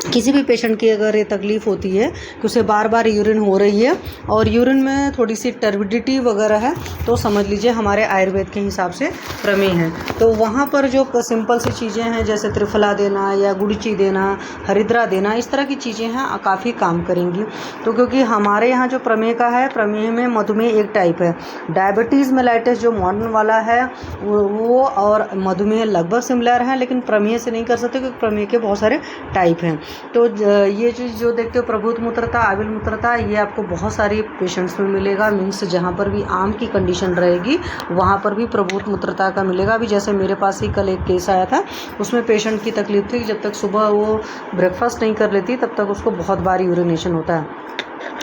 किसी भी पेशेंट की अगर ये तकलीफ़ होती है कि उसे बार बार यूरिन हो रही है और यूरिन में थोड़ी सी टर्बिडिटी वगैरह है, तो समझ लीजिए हमारे आयुर्वेद के हिसाब से प्रमेह है। तो वहाँ पर जो सिंपल सी चीज़ें हैं जैसे त्रिफला देना या गुड़ची देना, हरिद्रा देना, इस तरह की चीज़ें हैं काफ़ी काम करेंगी। तो क्योंकि हमारे यहाँ जो प्रमेह का है, प्रमेह में मधुमेह एक टाइप है, डायबिटीज़ मेलाइटिस जो मॉडर्न वाला है वो और मधुमेह लगभग सिमिलर हैं, लेकिन प्रमेह से नहीं कर सकते क्योंकि प्रमेह के बहुत सारे टाइप हैं। तो ये जो देखते हो प्रभूत मूत्रता, आविल मूत्रता, ये आपको बहुत सारी पेशेंट्स में मिलेगा। मीन्स जहाँ पर भी आम की कंडीशन रहेगी वहाँ पर भी प्रभूत मूत्रता का मिलेगा। अभी जैसे मेरे पास ही कल एक केस आया था, उसमें पेशेंट की तकलीफ थी कि जब तक सुबह वो ब्रेकफास्ट नहीं कर लेती तब तक उसको बहुत बार यूरिनेशन होता है।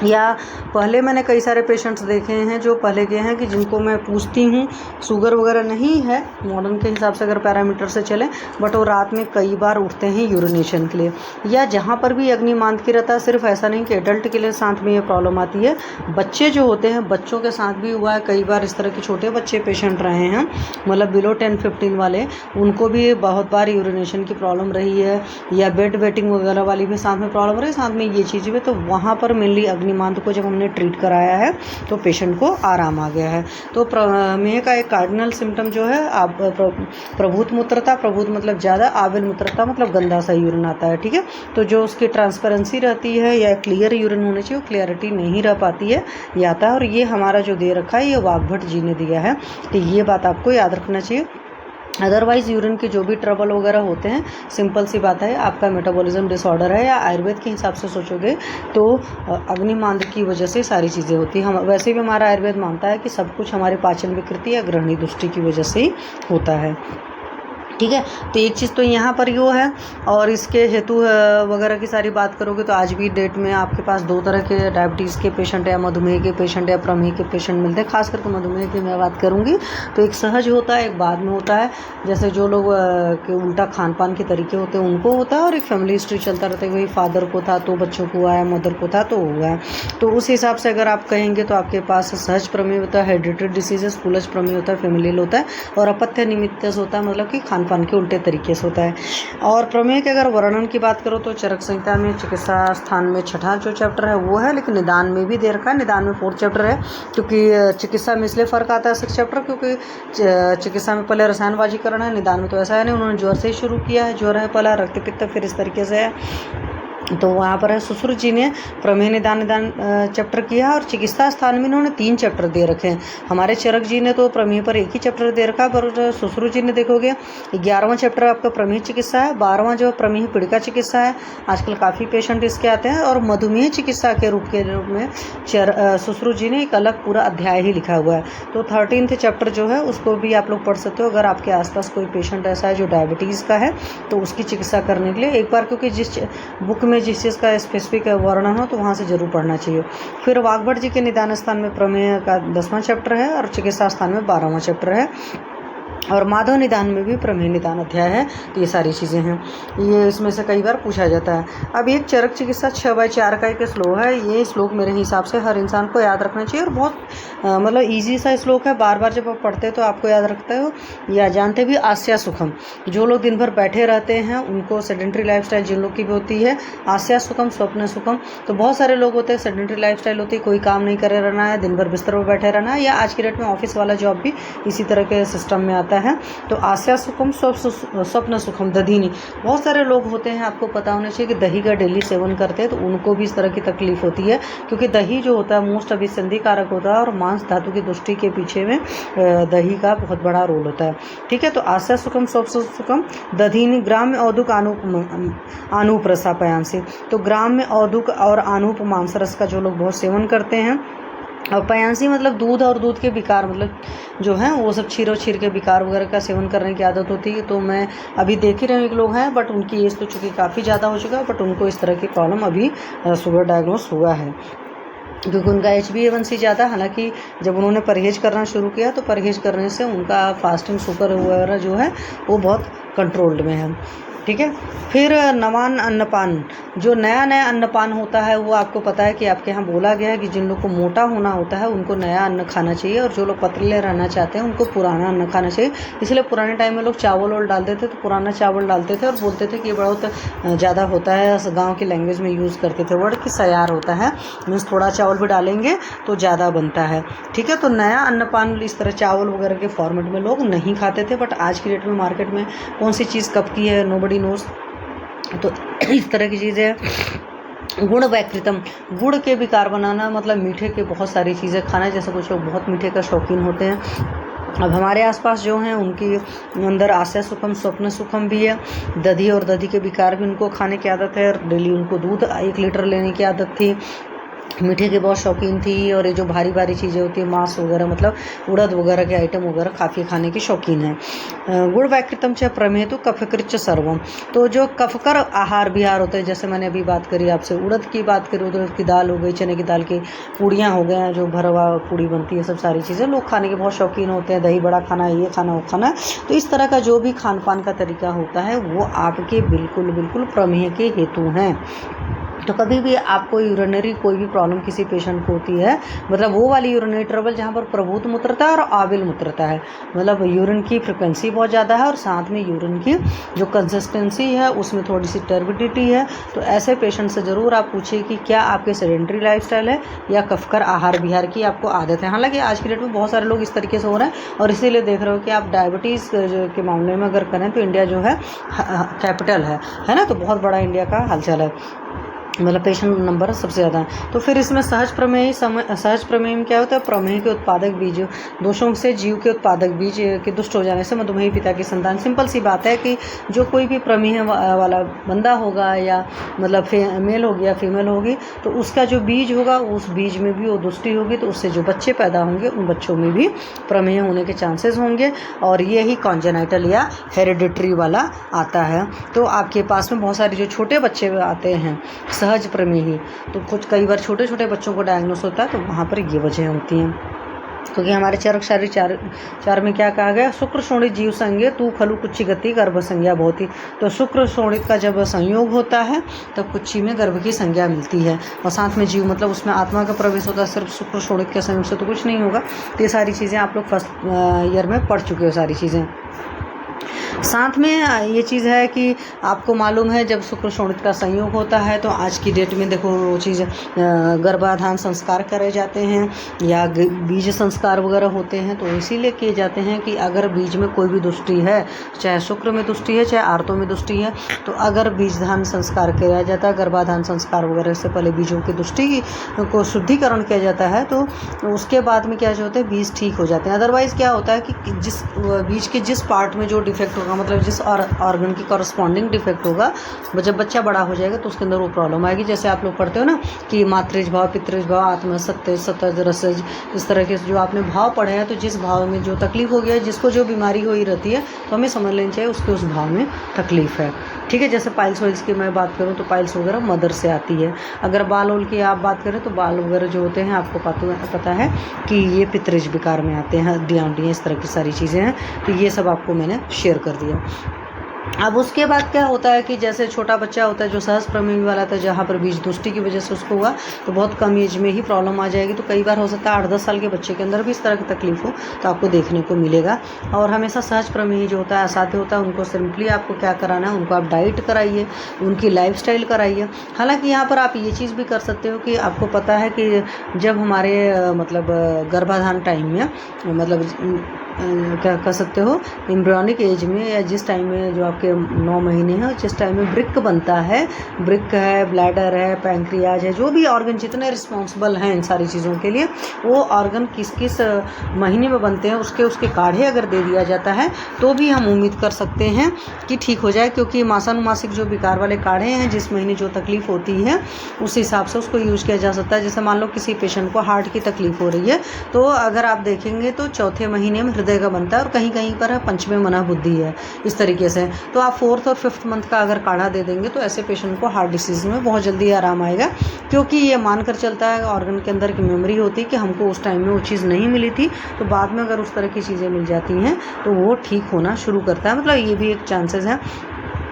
या पहले मैंने कई सारे पेशेंट्स देखे हैं जो पहले के हैं कि जिनको मैं पूछती हूँ शुगर वगैरह नहीं है मॉडर्न के हिसाब से अगर पैरामीटर से चलें, बट वो रात में कई बार उठते हैं यूरिनेशन के लिए। या जहाँ पर भी अग्निमांद की रहता है, सिर्फ ऐसा नहीं कि एडल्ट के लिए साथ में ये प्रॉब्लम आती है, बच्चे जो होते हैं बच्चों के साथ भी हुआ है कई बार। इस तरह के छोटे बच्चे पेशेंट रहे हैं, मतलब बिलो 10-15 वाले, उनको भी बहुत बार यूरिनेशन की प्रॉब्लम रही है। या बेड वेटिंग वगैरह वाली भी साथ में प्रॉब्लम रही, साथ में ये चीज़ भी। तो वहाँ पर मेनली अग्निमांद को जब हमने ट्रीट कराया है तो पेशेंट को आराम आ गया है। तो प्रमेह का एक कार्डिनल सिम्टम जो है आप प्रभूत मूत्रता, प्रभूत मतलब ज़्यादा, आविल मूत्रता मतलब गंदा सा यूरिन आता है, ठीक है। तो जो उसकी ट्रांसपेरेंसी रहती है या क्लियर यूरिन होनी चाहिए, वो क्लियरिटी नहीं रह पाती है, ये आता है। और ये हमारा जो दे रखा है ये वाग्भट जी ने दिया है, तो ये बात आपको याद रखना चाहिए। अदरवाइज़ यूरिन के जो भी ट्रबल वगैरह होते हैं, सिंपल सी बात है, आपका मेटाबॉलिज्म डिसऑर्डर है, या आयुर्वेद के हिसाब से सोचोगे तो अग्निमांद की वजह से सारी चीज़ें होती हैं। हम वैसे भी हमारा आयुर्वेद मानता है कि सब कुछ हमारे पाचन विकृति या ग्रहणी दृष्टि की वजह से ही होता है, ठीक है। तो एक चीज़ तो यहाँ पर यो है। और इसके हेतु वगैरह की सारी बात करोगे तो आज भी डेट में आपके पास दो तरह के डायबिटीज़ के पेशेंट या मधुमेह के पेशेंट या प्रमेह के पेशेंट मिलते हैं। खास करके मधुमेह की मैं बात करूँगी तो एक सहज होता है, एक बाद में होता है। जैसे जो लोग के उल्टा खान पान के तरीके होते हैं उनको होता है, और एक फैमिली हिस्ट्री चलता रहता है, वही फादर को था तो बच्चों को हुआ है, मदर को था तो हुआ है। तो उस हिसाब से अगर आप कहेंगे तो आपके पास सहज प्रमेह होता है, हेरिडिटरी डिसीजेस, फूलज प्रमेह होता है, फैमिलियल होता है, और अपत्य निमित्तस होता है, मतलब कि खान पान के उल्टे तरीके से होता है। और प्रमेह के अगर वर्णन की बात करो तो चरक संहिता में चिकित्सा स्थान में 6वां जो चैप्टर है वो है, लेकिन निदान में भी दे रखा है। निदान में 4th चैप्टर है, क्योंकि चिकित्सा में इसलिए फ़र्क आता है 6 चैप्टर, क्योंकि चिकित्सा में पहले रसायन वाजीकरण है, निदान में तो ऐसा है नहीं, उन्होंने ज्वर से ही शुरू किया है, ज्वर है पहला, रक्त पित्त फिर इस तरीके से है। तो वहाँ पर है सुश्रुत जी ने प्रमेह निदान चैप्टर किया, और चिकित्सा स्थान में इन्होंने 3 चैप्टर दे रखे हैं। हमारे चरक जी ने तो प्रमेह पर 1 ही चैप्टर दे रखा है, पर सुश्रुत जी ने देखोगे 11वां चैप्टर आपका प्रमेह चिकित्सा है, 12वां जो प्रमेह पीड़िका चिकित्सा है, आजकल काफ़ी पेशेंट इसके आते हैं, और मधुमेह चिकित्सा के रूप में सुश्रुत जी ने एक अलग पूरा अध्याय ही लिखा हुआ है। तो 13th चैप्टर जो है उसको भी आप लोग पढ़ सकते हो अगर आपके आसपास कोई पेशेंट ऐसा है जो डायबिटीज़ का है, तो उसकी चिकित्सा करने के लिए एक बार, क्योंकि जिस बुक में जिस चीज़ का स्पेसिफिक वर्णन हो तो वहाँ से जरूर पढ़ना चाहिए। फिर वाग्भट जी के निदान स्थान में प्रमेह का 10वां चैप्टर है, और चिकित्सा स्थान में 12वां चैप्टर है, और माधव निदान में भी प्रमेह निदान अध्याय है। तो ये सारी चीज़ें हैं, ये इसमें से कई बार पूछा जाता है। अब एक चरक चिकित्सा 6/4 का एक श्लोक है, ये श्लोक मेरे हिसाब से हर इंसान को याद रखना चाहिए, और बहुत मतलब ईजी सा श्लोक है। बार बार जब आप पढ़ते हो तो आपको याद रखते हो या जानते भी। आस्या सुखम, जो लोग दिन भर बैठे रहते हैं उनको, सेडेंट्री लाइफस्टाइल जिन लोग की भी होती है, आस्या सुखम स्वप्न सुखम। तो बहुत सारे लोग होते हैं सेडेंट्री लाइफस्टाइल होती है, कोई काम नहीं करे रहना है, दिन भर बिस्तर पर बैठे रहना है, या आज की डेट में ऑफिस वाला जॉब भी इसी तरह के सिस्टम में आता है। तो आस्या सुखम स्वप्न सुखम दधीनी, बहुत सारे लोग होते हैं, आपको पता होना चाहिए कि दही का डेली सेवन करते हैं तो उनको भी इस तरह की तकलीफ होती है, क्योंकि दही जो होता है मोस्ट अभिसंधि कारक होता है, और मांस धातु की दृष्टि के पीछे में दही का बहुत बड़ा रोल होता है, ठीक है। तो आस्या सुखम स्वप्न सुखम दधीनी, ग्राम में औदुक आनूप रसापयांसी, तो ग्राम में औदुक और आनूप मांस रस का जो लोग बहुत सेवन करते हैं, और पयांसी मतलब दूध, और दूध के विकार मतलब जो हैं वो सब छीर के विकार वगैरह का सेवन करने की आदत होती है। तो मैं अभी देख ही रही हूँ एक लोग हैं, बट उनकी एज तो चूँकि काफ़ी ज़्यादा हो चुका है, बट उनको इस तरह की प्रॉब्लम अभी शुगर डायग्नोस हुआ है, क्योंकि उनका HbA1c ज़्यादा। हालांकि जब उन्होंने परहेज करना शुरू किया तो परहेज करने से उनका फास्टिंग शुगर वगैरह जो है वो बहुत कंट्रोल्ड में है, ठीक है। फिर नवान अन्नपान, जो नया नया अन्नपान होता है वो आपको पता है कि आपके यहाँ बोला गया है कि जिन लोग को मोटा होना होता है उनको नया अन्न खाना चाहिए, और जो लोग पतले रहना चाहते हैं उनको पुराना अन्न खाना चाहिए। इसलिए पुराने टाइम में लोग चावल और डालते थे, तो पुराना चावल डालते थे और बोलते थे कि ये बहुत ज़्यादा होता है, गाँव की लैंग्वेज में यूज़ करते थे वर्ड कि सयार होता है, मीन्स थोड़ा चावल भी डालेंगे तो ज़्यादा बनता है। ठीक है, तो नया अन्नपान इस तरह चावल वगैरह के फॉर्मेट में लोग नहीं खाते थे, बट आज की डेट में मार्केट में कौन सी चीज़ कब की है नोबडी नोज। तो इस तरह की चीज़ें गुण वैकृतम, गुड़ के विकार बनाना मतलब मीठे के बहुत सारी चीज़ें खाना, जैसे कुछ लोग बहुत मीठे का शौकीन होते हैं। अब हमारे आसपास जो हैं उनकी अंदर आशय सुखम स्वप्न सुखम भी है, दधी और दधी के विकार भी उनको खाने की आदत है, डेली उनको दूध 1 लीटर लेने की आदत थी, मीठे के बहुत शौकीन थी, और ये जो भारी भारी चीज़ें होती है मांस वगैरह मतलब उड़द वगैरह के आइटम वगैरह काफ़ी खाने की शौकीन है। गुड़ वैकृतम च प्रमेतु कफकृच सर्वम, तो जो कफकर आहार विहार होते हैं, जैसे मैंने अभी बात करी आपसे उड़द की बात करी, उड़द की दाल हो गई, चने की दाल की पूड़ियाँ हो गए, जो भरवा पूड़ी बनती है, सब सारी चीज़ें लोग खाने के बहुत शौकीन होते हैं, दही बड़ा खाना, ये खाना वो खाना। तो इस तरह का जो भी खान पान का तरीका होता है वो आपके बिल्कुल बिल्कुल प्रमेह के हेतु हैं। तो कभी भी आपको यूरिनरी कोई भी प्रॉब्लम किसी पेशेंट को होती है, मतलब वो वाली यूरिनरी ट्रबल जहाँ पर प्रभूत मूत्रता है और आविल मूत्रता है, मतलब यूरिन की फ्रिक्वेंसी बहुत ज़्यादा है और साथ में यूरिन की जो कंसिस्टेंसी है उसमें थोड़ी सी टर्बिडिटी है, तो ऐसे पेशेंट से ज़रूर आप पूछिए कि क्या आपके सेडेंट्री लाइफस्टाइल है या कफकर आहार विहार की आपको आदत है। हालांकि आज की डेट में बहुत सारे लोग इस तरीके से हो रहे हैं, और इसीलिए देख रहे हो कि आप डायबिटीज़ के मामले में अगर करें तो इंडिया जो है कैपिटल है ना, तो बहुत बड़ा इंडिया का हालचाल है, मतलब पेशेंट नंबर सबसे ज़्यादा है। तो फिर इसमें सहज प्रमेय में क्या होता है, प्रमेय के उत्पादक बीज दोषों से जीव के उत्पादक बीज के दुष्ट हो जाने से मधुमेही पिता की संतान। सिंपल सी बात है कि जो कोई भी प्रमेय वाला बंदा होगा या मतलब मेल होगी या फीमेल होगी, तो उसका जो बीज होगा उस बीज में भी वो दुष्टि होगी, तो उससे जो बच्चे पैदा होंगे उन बच्चों में भी प्रमेय होने के चांसेस होंगे, और ये ही कॉन्जेनाइटल या हेरिडिटरी वाला आता है। तो आपके पास में बहुत सारे जो छोटे बच्चे आते हैं सहज प्रमेही, तो कुछ कई बार छोटे छोटे बच्चों को डायग्नोस होता है, तो वहाँ पर ये वजह होती हैं। क्योंकि हमारे चरक शारीर चार में क्या कहा गया, शुक्र शोणित जीव संज्ञ तू खलु कुच्ची गति गर्भ संज्ञा बहुत ही। तो शुक्र शोणित का जब संयोग होता है तब कुच्ची में गर्भ की संज्ञा मिलती है, और साथ में जीव मतलब उसमें आत्मा का प्रवेश होता है, सिर्फ शुक्र शोणित के संयोग से तो कुछ नहीं होगा। तो ये सारी चीज़ें आप लोग फर्स्ट ईयर में पढ़ चुके हो सारी चीज़ें। साथ में ये चीज़ है कि आपको मालूम है जब शुक्र शोणित का संयोग होता है तो आज की डेट में देखो वो चीज़ गर्भाधान संस्कार करे जाते हैं या बीज संस्कार वगैरह होते हैं, तो इसीलिए किए जाते हैं कि अगर बीज में कोई भी दुष्टि है, चाहे शुक्र में दुष्टि है चाहे आर्तों में दुष्टि है, तो अगर बीजधान संस्कार किया जाता है, गर्भाधान संस्कार वगैरह से पहले बीजों की दुष्टि को शुद्धिकरण किया जाता है, तो उसके बाद में क्या जो होता है बीज ठीक हो जाते हैं। अदरवाइज़ क्या होता है कि जिस बीज के जिस पार्ट में जो डिफेक्ट होगा, मतलब जिस ऑर्गन की कॉरस्पॉन्डिंग डिफेक्ट होगा, जब बच्चा बड़ा हो जाएगा तो उसके अंदर वो प्रॉब्लम आएगी। जैसे आप लोग पढ़ते हो ना कि मातृज भाव, पितृज भाव, आत्मा, सत्य, सतज, रसज, इस तरह के जो आपने भाव पढ़े हैं, तो जिस भाव में जो तकलीफ हो गया है, जिसको जो बीमारी हो ही रहती है, तो हमें समझ लेनी चाहिए उसके उस भाव में तकलीफ है। ठीक है, जैसे पाइल्स वाइल्स की मैं बात करूँ तो पाइल्स वगैरह मदर से आती है। अगर बाल ओल की आप बात करें तो बाल वगैरह जो होते हैं आपको पता है कि ये पितृज विकार में आते हैं, हड्डियाँ उड्डियाँ इस तरह की सारी चीज़ें हैं। तो ये सब आपको मैंने शेयर कर दिया। अब उसके बाद क्या होता है कि जैसे छोटा बच्चा होता है जो सहज प्रमेय वाला था, जहाँ पर बीज दुष्टि की वजह से उसको हुआ, तो बहुत कम एज में ही प्रॉब्लम आ जाएगी। तो कई बार हो सकता है 8-10 साल के बच्चे के अंदर भी इस तरह की तकलीफ हो, तो आपको देखने को मिलेगा। और हमेशा सहज प्रमेय जो होता है, असाध्य होता है, उनको सिंपली आपको क्या कराना है, उनको आप डाइट कराइए, उनकी लाइफस्टाइल कराइए। हालांकि यहाँ पर आप ये चीज़ भी कर सकते हो कि आपको पता है कि जब हमारे मतलब गर्भाधान टाइम में मतलब क्या कर सकते हो, एम्ब्रियोनिक एज में या जिस टाइम में जो आपके 9 महीने हैं, जिस टाइम में ब्रिक बनता है, ब्रिक है, ब्लैडर है, पैंक्रियाज है, जो भी ऑर्गन जितने रिस्पॉन्सिबल हैं इन सारी चीज़ों के लिए, वो ऑर्गन किस किस महीने में बनते हैं उसके काढ़े अगर दे दिया जाता है तो भी हम उम्मीद कर सकते हैं कि ठीक हो जाए। क्योंकि मासानुमासिक जो विकार वाले काढ़े हैं, जिस महीने जो तकलीफ़ होती है उस हिसाब से उसको यूज़ किया जा सकता है। जैसे मान लो किसी पेशेंट को हार्ट की तकलीफ़ हो रही है, तो अगर आप देखेंगे तो चौथे महीने में हृदय का बनता है और कहीं कहीं पर पंचमें मना बुद्धि है, इस तरीके से। तो आप 4th और 5th मंथ का अगर काढ़ा दे देंगे तो ऐसे पेशेंट को हार्ट डिसीज़ में बहुत जल्दी आराम आएगा। क्योंकि ये मानकर चलता है ऑर्गन के अंदर की मेमोरी होती है कि हमको उस टाइम में वो चीज़ नहीं मिली थी, तो बाद में अगर उस तरह की चीज़ें मिल जाती हैं तो वो ठीक होना शुरू करता है। मतलब ये भी एक चांसेस है।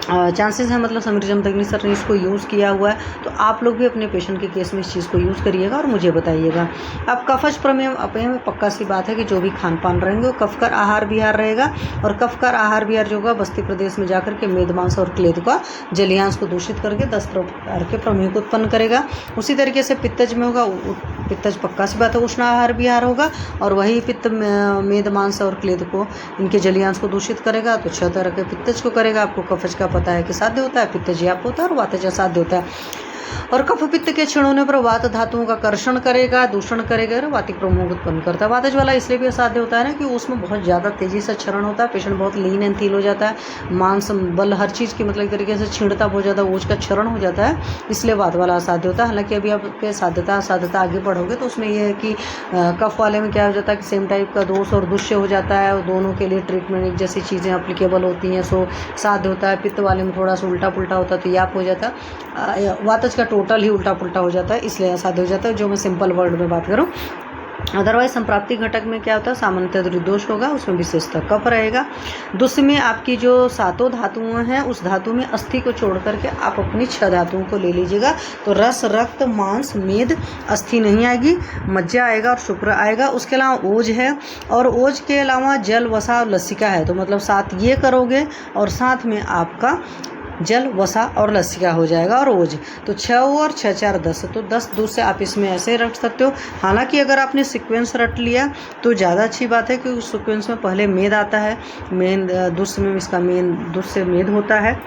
चांसेस हैं, मतलब समीर जमदग्नि सर ने इसको यूज़ किया हुआ है। तो आप लोग भी अपने पेशेंट के केस में इस चीज़ को यूज़ करिएगा और मुझे बताइएगा। अब कफज प्रमेय अपने में पक्का सी बात है कि जो भी खान पान रहेंगे वो कफकर आहार विहार रहेगा, और कफकर आहार विहार जो होगा बस्ती प्रदेश में जाकर के मेद मांस और क्लेद का जलियांश को दूषित करके 10 प्रकार के प्रमेय को उत्पन्न करेगा। उसी तरीके से पित्तज में होगा, पित्तज पक्का सी बात है उष्ण आहार विहार होगा, और वही पित्त मेद मांस और क्लेद को इनके जलियांश को दूषित करेगा। तो 6 तरह के पित्तज को करेगा। आपको कफज का पता है कि साध्य होता है, पित्तज आप होता है और वातज असाध्य होता है। और कफ पित्त के क्षण होने पर वात धातुओं का कर्षण करेगा, दूषण करेगा और वातिक प्रमोद उत्पन्न करता है। वातज वाला इसलिए भी असाध्य होता है ना कि उसमें बहुत ज़्यादा तेजी से क्षरण होता है, पेशेंट बहुत लीन एंड थील हो जाता है, मांस बल हर चीज़ की मतलब एक तरीके से छींड़ता बहुत ज़्यादा, ओज का क्षरण हो जाता है, इसलिए वात वाला असाध्य होता है। हालांकि अभी आपके साध्यता असाध्यता आगे बढ़ोगे तो उसमें यह है कि कफ वाले में क्या हो जाता है कि सेम टाइप का दोष और दुष्य हो जाता है, और दोनों के लिए ट्रीटमेंट एक जैसी चीज़ें अप्लीकेबल होती हैं, सो साध्य होता है। पित्त वाले में थोड़ा सा उल्टा पुल्टा होता है तो याप हो जाता है, वातज का टोटल ही उल्टा पुल्टा हो जाता है, इसलिए असाध्य हो जाता है, जो मैं सिंपल वर्ड में बात करूं। अदरवाइज संप्राप्ति घटक में क्या होता है, सामान्यतः द्विदोष होगा, उसमें विशेषतः कफ रहेगा। दुष्य में आपकी जो 7 धातुएं हैं उस धातु में अस्थि को छोड़ करके आप अपनी 6 धातुओं को ले लीजिएगा। तो रस, रक्त, मांस, मेद, अस्थि नहीं आएगी, मज्जा आएगा और शुक्र आएगा। उसके अलावा ओज है, और ओज के अलावा जल, वसा और लसिका है। तो मतलब 7 ये करोगे और साथ में आपका जल, वसा और लसिका हो जाएगा और ओज। तो 6 और 6 4 10, तो 10 दूर से आप इसमें ऐसे रख सकते हो। हालांकि अगर आपने सीक्वेंस रट लिया तो ज़्यादा अच्छी बात है, क्योंकि उस सीक्वेंस में पहले मेद आता है, मेन दुष्य में इसका मेन दुष्य मेद होता है,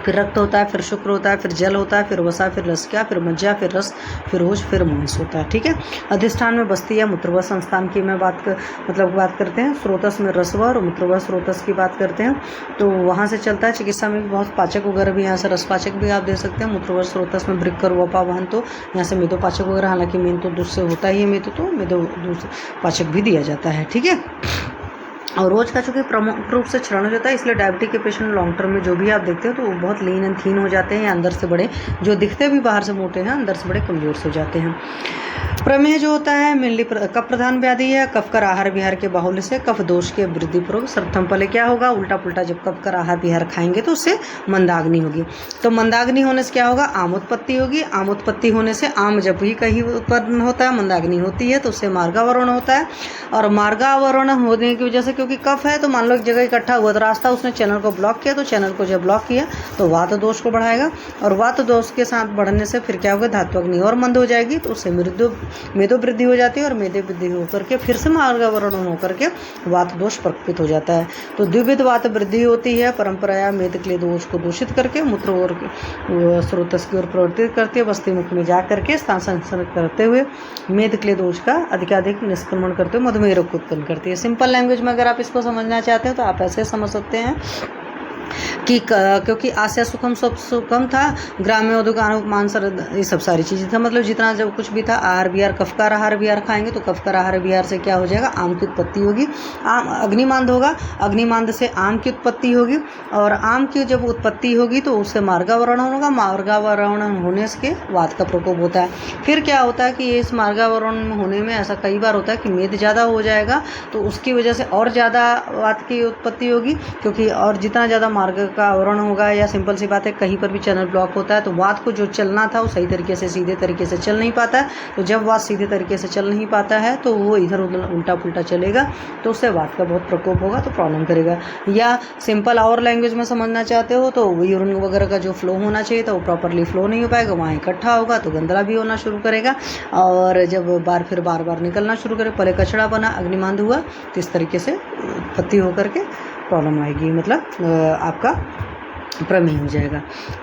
फिर रक्त होता है, फिर शुक्र होता है, फिर जल होता है, फिर वसा, फिर लसिका, फिर मज्जा, फिर रस, फिर ओज, फिर मांस होता है। ठीक है। अधिष्ठान में बस्ती या मूत्रवा संस्थान की मैं बात करते हैं। स्रोतस में रसवा और मूत्रवा स्रोतस की बात करते हैं। तो वहाँ से चलता है। चिकित्सा में भी बहुत पाचक वगैरह भी यहाँ से रसपाचक भी आप दे सकते हैं। मूत्रवा स्रोतस में वृक्कर, वपा, वहन, तो यहाँ से मेदोपाचक वगैरह, हालांकि मेन तो दूध से होता ही है मेदो, तो मेदोपाचक भी दिया जाता है। ठीक है। और रोज का चूँकि प्रमुख रूप से क्षरण हो जाता है, इसलिए डायबिटिक के पेशेंट लॉन्ग टर्म में जो भी आप देखते हो तो वो बहुत लीन एंड थीन हो जाते हैं, या अंदर से बड़े, जो दिखते भी बाहर से मोटे हैं अंदर से बड़े कमजोर से हो जाते हैं। प्रमेह जो होता है मेनली कफ प्रधान व्याधि है। कफ कर आहार विहार के बाहुल्य से कफ दोष के वृद्धि पूर्वक सर्वप्रथम पहले क्या होगा, उल्टा पुल्टा जब कफ कर आहार विहार खाएंगे तो उससे मंदाग्नि होगी। तो मंदाग्नि होने से क्या होगा, आम उत्पत्ति होगी। आम उत्पत्ति होने से आम जब भी कहीं उत्पन्न होता है, मंदाग्नि होती है, तो उससे मार्गावरण होता है। और मार्गावरण होने की वजह से, क्योंकि कफ है तो मान लो एक जगह इकट्ठा हुआ तो रास्ता उसने चैनल को ब्लॉक किया, तो चैनल को जब ब्लॉक किया तो वात दोष को बढ़ाएगा, और वात दोष के साथ बढ़ने से फिर क्या होगा, धात्वग्नि और मंद हो जाएगी, तो उससे मेदो वृद्धि हो जाती है, और मेदे वृद्धि होकर के फिर से मार्गावरण होकर के वात दोष प्रकपित हो जाता है। तो द्विविध वात वृद्धि होती है, परंपराया मेद क्लेद दोष को दूषित करके मूत्र और स्रोतस की ओर प्रवर्तित करती है, बस्ती मुख में जा करके स्थान संचरण करते हुए मेद क्लेद दोष का अधिकाधिक निष्क्रमण करते हुए मधुमेह रोग को उत्पन्न करती है। सिंपल लैंग्वेज में अगर आप इसको समझना चाहते हो तो आप ऐसे समझ सकते हैं कि क्योंकि आस्या सुखम सब सुखम था, ग्राम्य उद्योग मान सर, ये सब सारी चीज़ें था, मतलब जितना जब कुछ भी था, आहार विहार, कफकार आहार विहार खाएंगे तो कफकार आहार विहार से क्या हो जाएगा, आम की उत्पत्ति होगी। आम अग्निमांद होगा, अग्निमांद से आम की उत्पत्ति होगी, और आम की जब उत्पत्ति होगी तो उससे मार्गावरण होगा, मार्गावरण होने से वात का प्रकोप होता है। फिर क्या होता है कि इस मार्गावरण होने में ऐसा कई बार होता है कि मेद ज़्यादा हो जाएगा, तो उसकी वजह से और ज़्यादा वात की उत्पत्ति होगी, क्योंकि और जितना ज़्यादा मार्ग का आवरण होगा, या सिंपल सी बात है कहीं पर भी चैनल ब्लॉक होता है तो वात को जो चलना था वो सही तरीके से सीधे तरीके से चल नहीं पाता है। तो जब वात सीधे तरीके से चल नहीं पाता है तो वो इधर उधर उल्टा पुल्टा चलेगा, तो उससे वात का बहुत प्रकोप होगा, तो प्रॉब्लम करेगा। या सिंपल और लैंग्वेज में समझना चाहते हो तो यूरिन वगैरह का जो फ्लो होना चाहिए था वो प्रॉपरली फ्लो नहीं हो पाएगा, वहाँ इकट्ठा होगा तो गंदला भी होना शुरू करेगा, और जब बार बार निकलना शुरू करे, पहले कचड़ा बना, अग्निमांद हुआ, तो इस तरीके से उत्पत्ति होकर के प्रॉब्लम आएगी, मतलब आपका प्रमेह हो जाएगा।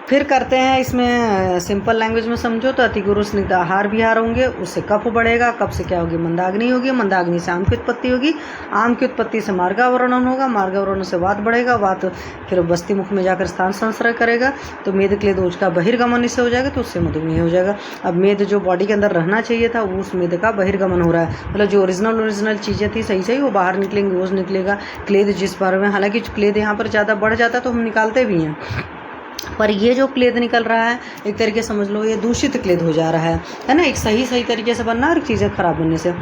फिर करते हैं इसमें सिंपल लैंग्वेज में समझो तो अतिगुरु स्निग्ध आहार विहार होंगे, उससे कफ बढ़ेगा, कफ से क्या होगी, मंदाग्नि होगी, मंदाग्नि से आम की उत्पत्ति होगी, आम की उत्पत्ति से मार्गावरण होगा, मार्गावरण से वात बढ़ेगा, वात फिर बस्ती मुख में जाकर स्थान संश्रय करेगा, तो मेद क्लेद दोष का बहिर्गमन इससे हो जाएगा, तो उससे मधुमेह हो जाएगा। अब मेद जो बॉडी के अंदर रहना चाहिए था वो उस मेद का बहिर्गमन हो रहा है, मतलब जो ओरिजिनल चीज़ें थी सही वो बाहर निकलेंगी, ओज निकलेगा, क्लेद जिस बार में, हालांकि क्लेद यहाँ पर ज़्यादा बढ़ जाता तो हम निकालते भी हैं, पर ये जो क्लेद निकल रहा है एक तरीके से समझ लो ये दूषित क्लेद हो जा रहा है ना। एक सही तरीके से बनना और चीज़ें खराब बनने से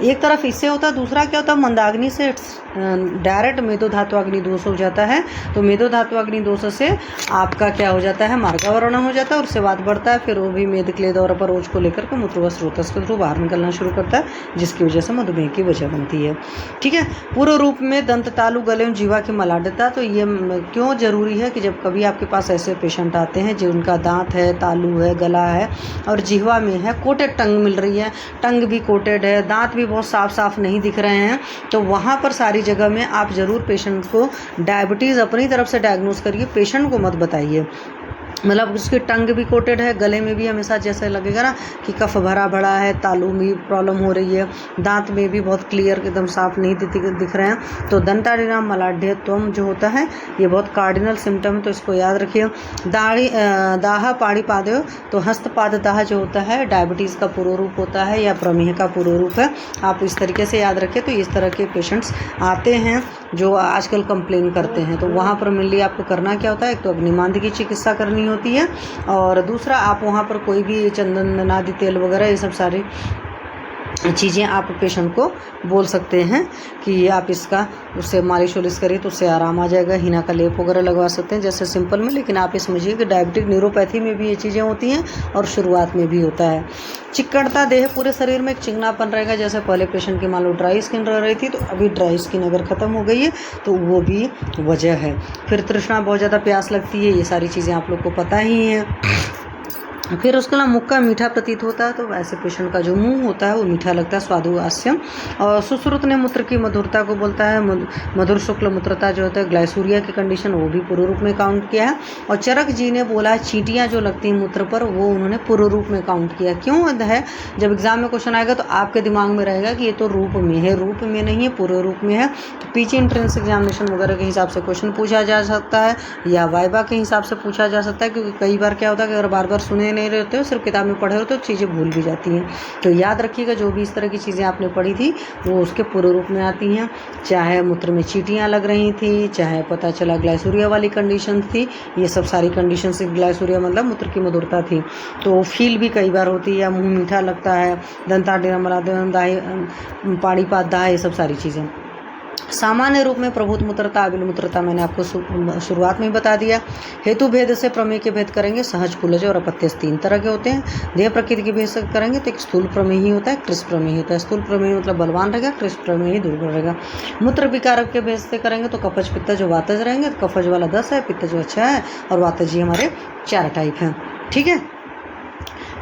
एक तरफ इससे होता है, दूसरा क्या होता है मंदाग्नि से डायरेक्ट मेदो धातु अग्नि दोष हो जाता है। तो मेदो धातु अग्नि दोष से आपका क्या हो जाता है मार्गावरण हो जाता है और उससे बात बढ़ता है, फिर वो भी मेद क्लेद और अपरोच को लेकर के मूत्र व स्रोतस के थ्रू बाहर निकलना शुरू करता है, जिसकी वजह से मधुमेह की वजह बनती है। ठीक है, पूर्व रूप में दंत तालु गले में जीवा की मलाढ़ता। तो ये क्यों जरूरी है कि जब कभी आपके पास ऐसे पेशेंट आते हैं जिनका दांत है, तालू है, गला है और जिह्वा में है कोटेड टंग मिल रही है, टंग भी कोटेड है, दांत भी बहुत साफ नहीं दिख रहे हैं, तो वहाँ पर सारी जगह में आप ज़रूर पेशेंट को डायबिटीज़ अपनी तरफ से डायग्नोस करिए, पेशेंट को मत बताइए। मतलब उसकी टंग भी कोटेड है, गले में भी हमेशा जैसे लगेगा ना कि कफ भरा भरा है, तालू में प्रॉब्लम हो रही है, दांत में भी बहुत क्लियर एकदम साफ नहीं दिख रहे हैं। तो दंताड़ीनाम मलाढ़्यत्वम जो होता है ये बहुत कार्डिनल सिम्टम है, तो इसको याद रखिए। दाह पाड़ी पादयो, तो हस्तपाद दाह जो होता है डायबिटीज़ का पूर्व रूप होता है या प्रमेह का पूर्व रूप है, आप इस तरीके से याद रखें। तो इस तरह के पेशेंट्स आते हैं जो आजकल कंप्लेन करते हैं, तो वहाँ पर मेनली आपको करना क्या होता है, एक तो अग्निमांद की चिकित्सा करनी होती है और दूसरा आप वहाँ पर कोई भी चंदन नादि तेल वगैरह ये सब सारी चीज़ें आप पेशेंट को बोल सकते हैं कि आप इसका उससे मालिश वालिश करिए तो उससे आराम आ जाएगा। हिना का लेप वगैरह लगवा सकते हैं जैसे सिंपल में, लेकिन आप ये समझिए कि डायबिटिक न्यूरोपैथी में भी ये चीज़ें होती हैं और शुरुआत में भी होता है। चिक्कड़ता देह, पूरे शरीर में एक चिकनापन रहेगा, जैसे पहले पेशेंट की मान लो ड्राई स्किन रह रही थी तो अभी ड्राई स्किन अगर ख़त्म हो गई है तो वो भी वजह है। फिर तृष्णा, बहुत ज़्यादा प्यास लगती है, ये सारी चीज़ें आप लोग को पता ही हैं। फिर उसके अलावा मुक्का मीठा प्रतीत होता है, तो वैसे पेशेंट का जो मुंह होता है वो मीठा लगता है, स्वादु हास्यम। और सुश्रुत ने मूत्र की मधुरता को बोलता है, मधुर शुक्ल मूत्रता जो होता है ग्लाइसूरिया की कंडीशन, वो भी पूर्व रूप में काउंट किया है। और चरक जी ने बोला चींटियाँ जो लगती हैं मूत्र पर, वो उन्होंने पूर्व रूप में काउंट किया। क्यों है, जब एग्जाम में क्वेश्चन आएगा तो आपके दिमाग में रहेगा कि ये तो रूप में है, रूप में नहीं है, पूर्व रूप में है। तो पीछे एंट्रेंस एग्जामिनेशन वगैरह के हिसाब से क्वेश्चन पूछा जा सकता है या वाइवा के हिसाब से पूछा जा सकता है, क्योंकि कई बार क्या होता है कि अगर बार बार सुने नहीं रहते हो, सिर्फ किताब में पढ़े हो तो चीज़ें भूल भी जाती हैं। तो याद रखिएगा जो भी इस तरह की चीज़ें आपने पढ़ी थी वो उसके पूर्व रूप में आती हैं, चाहे मूत्र में चींटियाँ लग रही थी, चाहे पता चला ग्लाइसूरिया वाली कंडीशन थी, ये सब सारी कंडीशन से ग्लाइसूरिया मतलब मूत्र की मधुरता थी। तो फील भी कई बार होती है, या मुँह मीठा लगता है, दंताड़ीनाम मलाढ़्यत्वम, पाणिपाद दाह, ये सब सारी चीज़ें। सामान्य रूप में प्रभुत मूत्रता, अबिल मूत्रता मैंने आपको शुरुआत में ही बता दिया। हेतु भेद से प्रमेय के भेद करेंगे, सहज, कुलज और अपत्यस 3 तरह के होते हैं। देह प्रकृति के भेद से करेंगे तो एक स्थूल प्रमेय ही होता है, कृष्ण प्रमेय होता है। स्थूल प्रमेय मतलब बलवान रहेगा, कृष्ण प्रमेय ही दुर्बल रहेगा। मूत्र विकारक के भेद से करेंगे तो कफज, पित्तज, वातज रहेंगे। तो कफज वाला 10 है, पित्तज 6 है और वातज हमारे 4 टाइप हैं। ठीक है,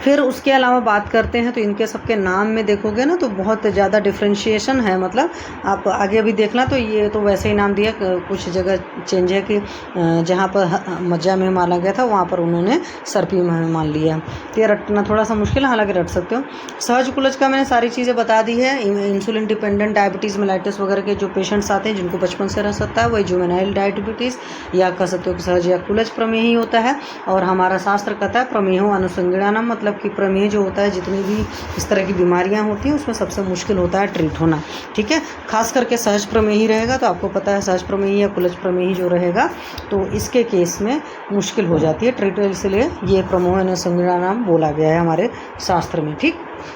फिर उसके अलावा बात करते हैं तो इनके सबके नाम में देखोगे ना तो बहुत ज़्यादा डिफ्रेंशिएशन है, मतलब आप आगे अभी देखना तो ये तो वैसे ही नाम दिया, कुछ जगह चेंज है कि जहाँ पर मज्जा में माना गया था वहाँ पर उन्होंने सर्पी में मान लिया। तो ये रटना थोड़ा सा मुश्किल है, हालांकि रट सकते हो। सहज कुलज का मैंने सारी चीज़ें बता दी है। इंसुलिन डिपेंडेंट डायबिटीज़, मेलाइटिस वगैरह के जो पेशेंट्स आते हैं जिनको बचपन से रह सकता है, वही जुवेनाइल डायबिटीज़ या कह सकते हो कि सहज या कुलज प्रमेय ही होता है। और हमारा शास्त्र कहता है प्रमेयो अनुसंज्ञानम, मतलब कि प्रमेय जो होता है जितनी भी इस तरह की बीमारियां होती हैं उसमें सबसे मुश्किल होता है ट्रीट होना। ठीक है, खास करके सहज प्रमेय ही रहेगा, तो आपको पता है सहज प्रमेय या कुलज प्रमेय ही जो रहेगा तो इसके केस में मुश्किल हो जाती है ट्रीट, इसलिए ये प्रमेय अनुसंज्ञानम बोला गया है हमारे शास्त्र में। ठीक,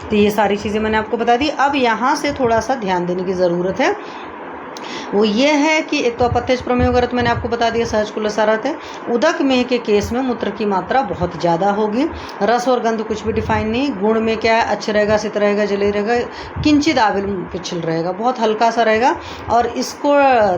तो ये सारी चीज़ें मैंने आपको बता दी। अब यहाँ से थोड़ा सा ध्यान देने की ज़रूरत है, वो ये है कि एक तो अपत्यज प्रमेय वगैरह तो मैंने आपको बता दिया, सहज कुलसारत है। उदक में के केस में मूत्र की मात्रा बहुत ज़्यादा होगी, रस और गंध कुछ भी डिफाइन नहीं। गुण में क्या है, अच्छे रहेगा, सित रहेगा, जले रहेगा, किंचित आविल पिछल रहेगा, बहुत हल्का सा रहेगा। और इसको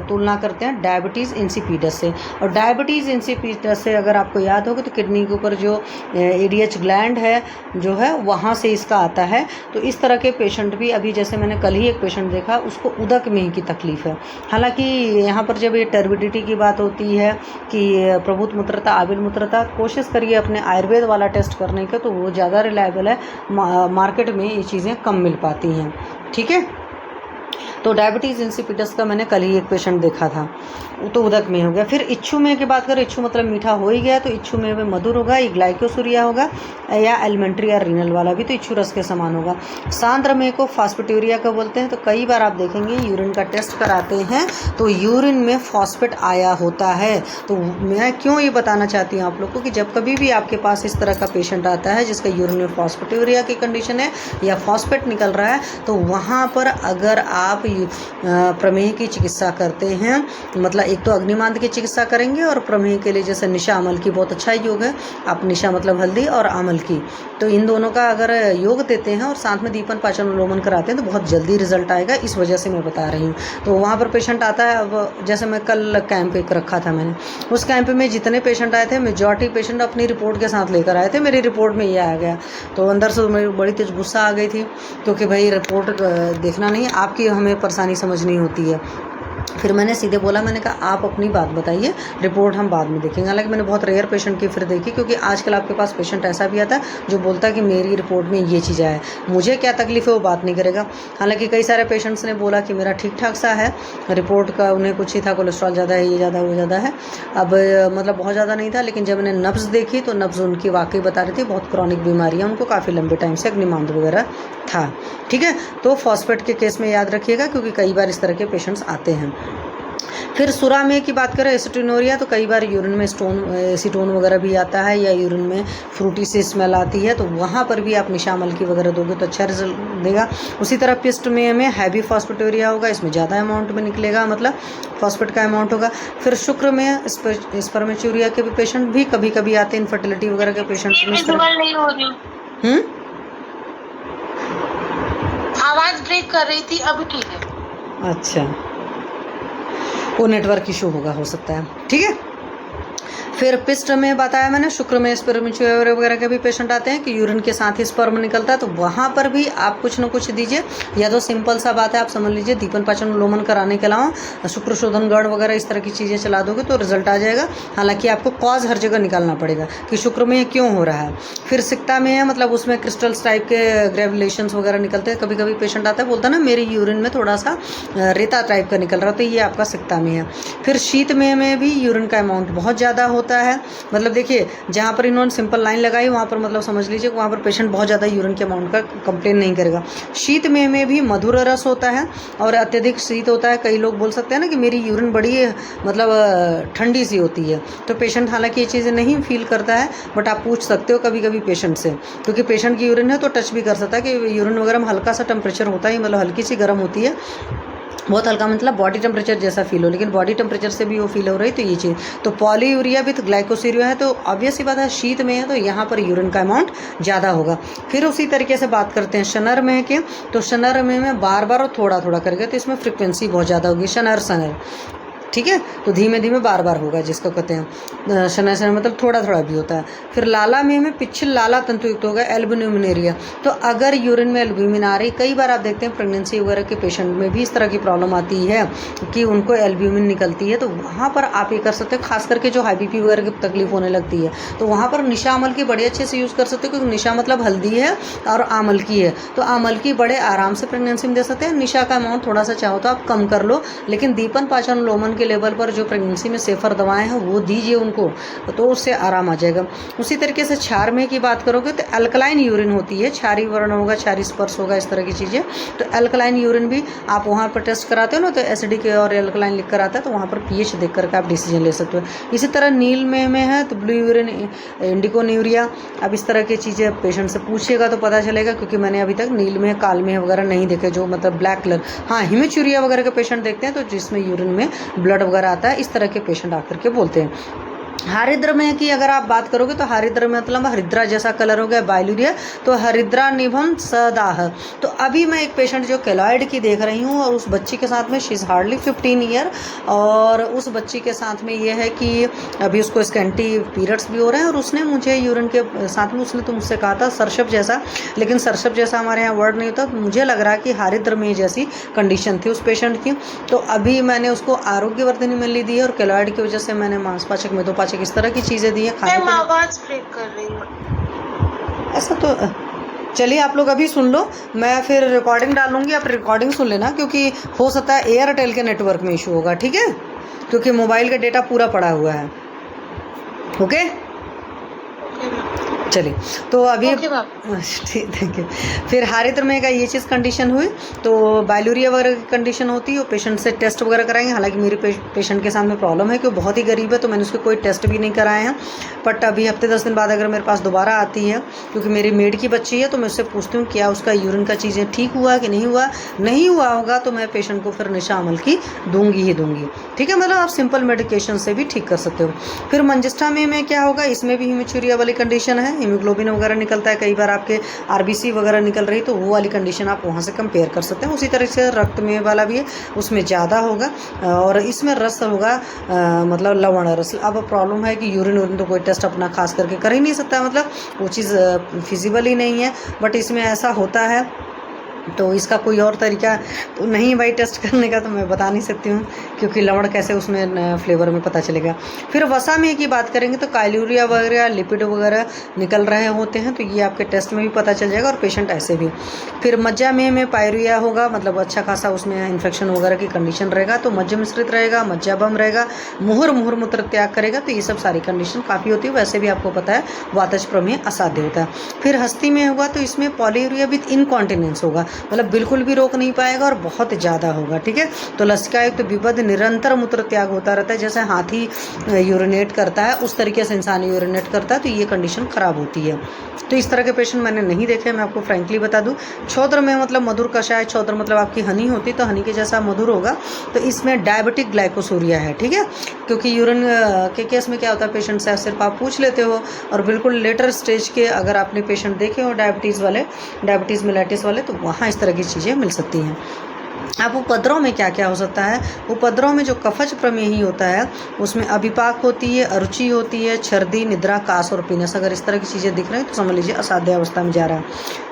तुलना करते हैं डायबिटीज़ इंसिपिडस से, और डायबिटीज़ इंसिपिडस से अगर आपको याद होगा तो किडनी के ऊपर जो एडीएच ग्लैंड है जो है वहाँ से इसका आता है। तो इस तरह के पेशेंट भी, अभी जैसे मैंने कल ही एक पेशेंट देखा उसको उदक में की तकलीफ़ है। हालांकि यहाँ पर जब ये टर्बिडिटी की बात होती है कि प्रभुत मूत्रता, आबिल मूत्रता, कोशिश करिए अपने आयुर्वेद वाला टेस्ट करने का, तो वो ज़्यादा रिलायबल है, मार्केट में ये चीज़ें कम मिल पाती हैं। ठीक है, तो डायबिटीज़ इंसिपिडस का मैंने कल ही एक पेशेंट देखा था। तो उदक में हो गया। फिर इच्छुमेय की बात करें, इच्छु मतलब मीठा हो ही गया, तो इच्छुमेय में मधुर होगा, ये ग्लाइकोसूरिया होगा या एलिमेंट्री या रीनल वाला भी तो इच्छु रस के समान होगा। सांद्रमेय को फॉस्फेटूरिया को बोलते हैं। तो कई बार आप देखेंगे यूरिन का टेस्ट कराते हैं तो यूरिन में फॉस्फेट आया होता है। तो मैं क्यों ये बताना चाहती हूँ आप लोग को कि जब कभी भी आपके पास इस तरह का पेशेंट आता है जिसका यूरिन में फॉस्फेटूरिया की कंडीशन है या फॉस्फेट निकल रहा है, तो वहाँ पर अगर आप प्रमेह की चिकित्सा करते हैं, मतलब एक तो अग्निमांद की चिकित्सा करेंगे और प्रमेह के लिए जैसे निशा अमल की बहुत अच्छा योग है, आप निशा मतलब हल्दी और अमल की, तो इन दोनों का अगर योग देते हैं और साथ में दीपन पाचन अनुलोमन कराते हैं तो बहुत जल्दी रिजल्ट आएगा। इस वजह से मैं बता रही हूँ। तो वहाँ पर पेशेंट आता है, अब जैसे मैं कल कैंप एक रखा था मैंने, उस कैंप में जितने पेशेंट आए थे मेजॉरिटी पेशेंट अपनी रिपोर्ट के साथ लेकर आए थे। मेरी रिपोर्ट में ये आ गया तो अंदर से मेरी बड़ी तेज गुस्सा आ गई थी, क्योंकि भाई रिपोर्ट देखना नहीं, आपकी हमें परेशानी समझनी होती है। फिर मैंने सीधे बोला, मैंने कहा आप अपनी बात बताइए, रिपोर्ट हम बाद में देखेंगे। हालांकि मैंने बहुत रेयर पेशेंट की फिर देखी, क्योंकि आजकल आपके पास पेशेंट ऐसा भी आता है जो बोलता है कि मेरी रिपोर्ट में ये चीज़ है, मुझे क्या तकलीफ है वो बात नहीं करेगा। हालांकि कई सारे पेशेंट्स ने बोला कि मेरा ठीक ठाक सा है, रिपोर्ट का उन्हें कुछ ही था, कोलेस्ट्रॉल ज़्यादा है, ये ज़्यादा वो ज़्यादा है, अब मतलब बहुत ज़्यादा नहीं था। लेकिन जब मैंने नब्ज़ देखी तो नब्ज़ उनकी वाकई बता रही थी बहुत क्रॉनिक बीमारियाँ, उनको काफ़ी लंबे टाइम से अग्निमांद वगैरह था। ठीक है, तो फॉस्फेट के केस में याद रखिएगा, क्योंकि कई बार इस तरह के पेशेंट्स आते हैं। फिर सुरामेय की बात करें, एसिटिनोरिया, तो कई बार यूरिन में एसीटोन वगैरह भी आता है या यूरिन में फ्रूटी सी स्मेल आती है, तो वहाँ पर भी आप निशामल की वगैरह दोगे तो अच्छा रिजल्ट देगा। उसी तरह पिस्टमेय में हैवी फॉस्फेटूरिया होगा, इसमें ज़्यादा अमाउंट में निकलेगा, मतलब फॉस्फेट का अमाउंट होगा। फिर शुक्र में स्पर्मेचूरिया के भी पेशेंट भी कभी कभी आते हैं, इनफर्टिलिटी वगैरह के पेशेंट्स में। आवाज ब्रेक कर रही थी, अभी ठीक है। अच्छा, वो नेटवर्क इशू होगा, हो सकता है। ठीक है, फिर पिस्ट में बताया मैंने, शुक्र में स्पर्मेचूरिया वगैरह के भी पेशेंट आते हैं कि यूरिन के साथ ही स्पर्म निकलता है, तो वहाँ पर भी आप कुछ न कुछ दीजिए। या तो सिंपल सा बात है, आप समझ लीजिए दीपन पाचन अनुलोमन कराने के अलावा शुक्र शोधन गढ़ वगैरह इस तरह की चीज़ें चला दोगे तो रिजल्ट आ जाएगा। हालांकि आपको कॉज हर जगह निकालना पड़ेगा कि शुक्र में ये क्यों हो रहा है। फिर सिक्ता में है, मतलब उसमें क्रिस्टल्स टाइप के ग्रेविलेशंस वगैरह निकलते हैं। कभी कभी पेशेंट आता है, बोलता है ना मेरे यूरिन में थोड़ा सा रेता टाइप का निकल रहा है, तो ये आपका सिक्ता में है। फिर शीत में भी यूरिन का अमाउंट बहुत ज़्यादा होता है, मतलब देखिए जहाँ पर इन्होंने सिंपल लाइन लगाई वहाँ पर मतलब समझ लीजिए वहाँ पर पेशेंट बहुत ज़्यादा यूरिन के अमाउंट का कंप्लेन नहीं करेगा। शीत में भी मधुर रस होता है और अत्यधिक शीत होता है। कई लोग बोल सकते हैं ना कि मेरी यूरिन बड़ी मतलब ठंडी सी होती है, तो पेशेंट हालांकि ये चीज़ें नहीं फील करता है, बट आप पूछ सकते हो कभी कभी पेशेंट से, क्योंकि पेशेंट की यूरिन है तो टच भी कर सकता है कि यूरिन वगैरह में हल्का सा टेम्परेचर होता है, मतलब हल्की सी गर्म होती है, बहुत हल्का मतलब बॉडी टेम्परेचर जैसा फील हो, लेकिन बॉडी टेम्परेचर से भी वो फील हो रही, तो ये चीज़। तो पॉलीयूरिया विथ ग्लाइकोसीरिया है, तो ऑब्वियस ही बात है शीत में है तो यहाँ पर यूरिन का अमाउंट ज़्यादा होगा। फिर उसी तरीके से बात करते हैं शनर में के, तो शनर में बार बार और थोड़ा थोड़ा करके, तो इसमें फ्रिक्वेंसी बहुत ज़्यादा होगी शनर। ठीक है, तो धीमे धीमे बार बार होगा, जिसको कहते हैं शनर मतलब थोड़ा थोड़ा भी होता है। फिर लाला में पिछल लाला तंतुयुक्त होगा, एल्ब्यूमिनेरिया। तो अगर यूरिन में एल्ब्यूमिन आ रही, कई बार आप देखते हैं प्रेगनेंसी वगैरह के पेशेंट में भी इस तरह की प्रॉब्लम आती है कि उनको एल्ब्यूमिन निकलती है, तो वहाँ पर आप ये कर सकते हैं, खास करके जो हाई बीपी वगैरह की तकलीफ होने लगती है, तो वहाँ पर निशा अमल की बड़े अच्छे से यूज़ कर सकते हो, क्योंकि निशा मतलब हल्दी है और आमल की है, तो आमल की बड़े आराम से प्रेगनेंसी में दे सकते हैं। निशा का अमाउंट थोड़ा सा चाहो तो आप कम कर लो, लेकिन दीपन पाचन लोमन लेवल पर जो प्रेगनेंसी में सेफर दवाएं हैं वो दीजिए उनको, तो उससे आराम आ जाएगा। उसी तरीके से क्षारमेय की बात करोगे तो अल्कलाइन यूरिन होती है, क्षारी वर्ण होगा, क्षारी स्पर्श होगा, इस तरह की चीज़ें। तो अल्कलाइन यूरिन भी आप वहाँ पर टेस्ट कराते हो ना, तो एसिडिक और अल्कलाइन लिख कर आता है, तो वहाँ पर पीएच देख करके आप डिसीजन ले सकते हो। इसी तरह नील में है तो ब्लू यूरिन, इंडिकोन्यूरिया। अब इस तरह की चीज़ें पेशेंट से पूछिएगा तो पता चलेगा, क्योंकि मैंने अभी तक नील में काल में वगैरह नहीं देखे, जो मतलब ब्लैक कलर। हाँ, हिमेचूरिया वगैरह के पेशेंट देखते हैं तो जिसमें यूरिन में ब्लड वगैरह आता है, इस तरह के पेशेंट आकर के बोलते हैं। हरिद्र में की अगर आप बात करोगे तो हरिद्र में मतलब हरिद्रा जैसा कलर हो गया, बाइलूरिया, तो हरिद्रा निभम सदाह। तो अभी मैं एक पेशेंट जो केलॉइड की देख रही हूँ, और उस बच्ची के साथ में शी इज़ हार्डली 15 ईयर, और उस बच्ची के साथ में ये है कि अभी उसको स्कैंटी पीरियड्स भी हो रहे हैं, और उसने मुझे यूरिन के साथ में उसने तो मुझसे कहा था सरशप जैसा, लेकिन सरशप जैसा हमारे यहाँ वर्ड नहीं होता, मुझे लग रहा है कि हरिद्र में जैसी कंडीशन थी उस पेशेंट की। तो अभी मैंने उसको आरोग्यवर्धिनी मिली दी है, और केलॉइड की वजह से मैंने मांसपाचक मेदोपाचक इस तरह की चीज़ें दी हैं खाने के लिए। आवाज ब्रेक कर रही हूँ ऐसा तो चलिए आप लोग अभी सुन लो, मैं फिर रिकॉर्डिंग डालूंगी, आप रिकॉर्डिंग सुन लेना, क्योंकि हो सकता है एयरटेल के नेटवर्क में इशू होगा। ठीक है। क्योंकि मोबाइल का डेटा पूरा पड़ा हुआ है। ओके चलिए, तो अभी ठीक, थैंक यू। फिर हारित्र में का ये चीज़ कंडीशन हुई, तो बाइलूरिया वगैरह की कंडीशन होती है, पेशेंट से टेस्ट वगैरह कराएंगे। हालांकि मेरे पेशेंट के सामने प्रॉब्लम है कि वो बहुत ही गरीब है, तो मैंने उसके कोई टेस्ट भी नहीं कराए हैं। बट अभी हफ्ते 10 दिन बाद अगर मेरे पास दोबारा आती है, क्योंकि मेरी मेड की बच्ची है, तो मैं उससे पूछती हूँ क्या उसका यूरिन का चीज़ें ठीक हुआ कि नहीं हुआ। नहीं हुआ होगा तो मैं पेशेंट को फिर निशा अमल की दूंगी ही दूंगी। ठीक है, मतलब आप सिंपल मेडिकेशन से भी ठीक कर सकते हो। फिर मंजिस्टा में क्या होगा, इसमें भी हीमोचूरिया वाली कंडीशन है, हीमोग्लोबिन वगैरह निकलता है, कई बार आपके आरबीसी वगैरह निकल रही, तो वो वाली कंडीशन आप वहाँ से कंपेयर कर सकते हैं। उसी तरह से रक्त में वाला भी है, उसमें ज़्यादा होगा और इसमें रस होगा, मतलब लवण रस। अब प्रॉब्लम है कि यूरिन तो कोई टेस्ट अपना खास करके कर ही नहीं सकता, मतलब वो चीज़ फिजिबल ही नहीं है। बट इसमें ऐसा होता है, तो इसका कोई और तरीका तो नहीं भाई टेस्ट करने का, तो मैं बता नहीं सकती हूँ, क्योंकि लवण कैसे उसमें फ्लेवर में पता चलेगा। फिर वसा में की बात करेंगे तो काइलूरिया वगैरह, लिपिड वगैरह निकल रहे होते हैं, तो ये आपके टेस्ट में भी पता चल जाएगा और पेशेंट ऐसे भी। फिर मज्जा में पायरिया होगा, मतलब अच्छा खासा उसमें इन्फेक्शन वगैरह की कंडीशन रहेगा, तो मज्जा मिश्रित रहेगा, मज्जा बम रहेगा, मुहुर मूत्र त्याग करेगा, तो ये सब सारी कंडीशन काफ़ी होती है। वैसे भी आपको पता है वातज प्रमेय असाध्य होता है। फिर हस्ती में होगा तो इसमें पॉलीयूरिया विथ इनकॉन्टिनेंस होगा, मतलब बिल्कुल भी रोक नहीं पाएगा और बहुत ज़्यादा होगा। ठीक है, तो लसिकायुक्त विबद्ध निरंतर मूत्र त्याग होता रहता है, जैसे हाथी यूरिनेट करता है उस तरीके से इंसान यूरिनेट करता है, तो ये कंडीशन ख़राब होती है। तो इस तरह के पेशेंट मैंने नहीं देखे, मैं आपको फ्रैंकली बता दूं। छौद्र में मतलब मधुर कषाय, छौद्र मतलब आपकी हनी होती, तो हनी के जैसा मधुर होगा, तो इसमें डायबिटिक ग्लाइकोसूरिया है। ठीक है, क्योंकि यूरिन के केस में क्या होता है, पेशेंट से सिर्फ आप पूछ लेते हो, और बिल्कुल लेटर स्टेज के अगर आपने पेशेंट देखे हो डायबिटीज़ वाले, डायबिटीज़ मेलाइटिस वाले, तो वहाँ इस तरह की चीज़ें मिल सकती हैं। अब उपद्रव में क्या क्या हो सकता है, उपद्रव में जो कफज प्रमेही होता है उसमें अभिपाक होती है, अरुचि होती है, छर्दी, निद्रा, कास और पीनस। अगर इस तरह की चीज़ें दिख रही हैं तो समझ लीजिए असाध्य अवस्था में जा रहा है।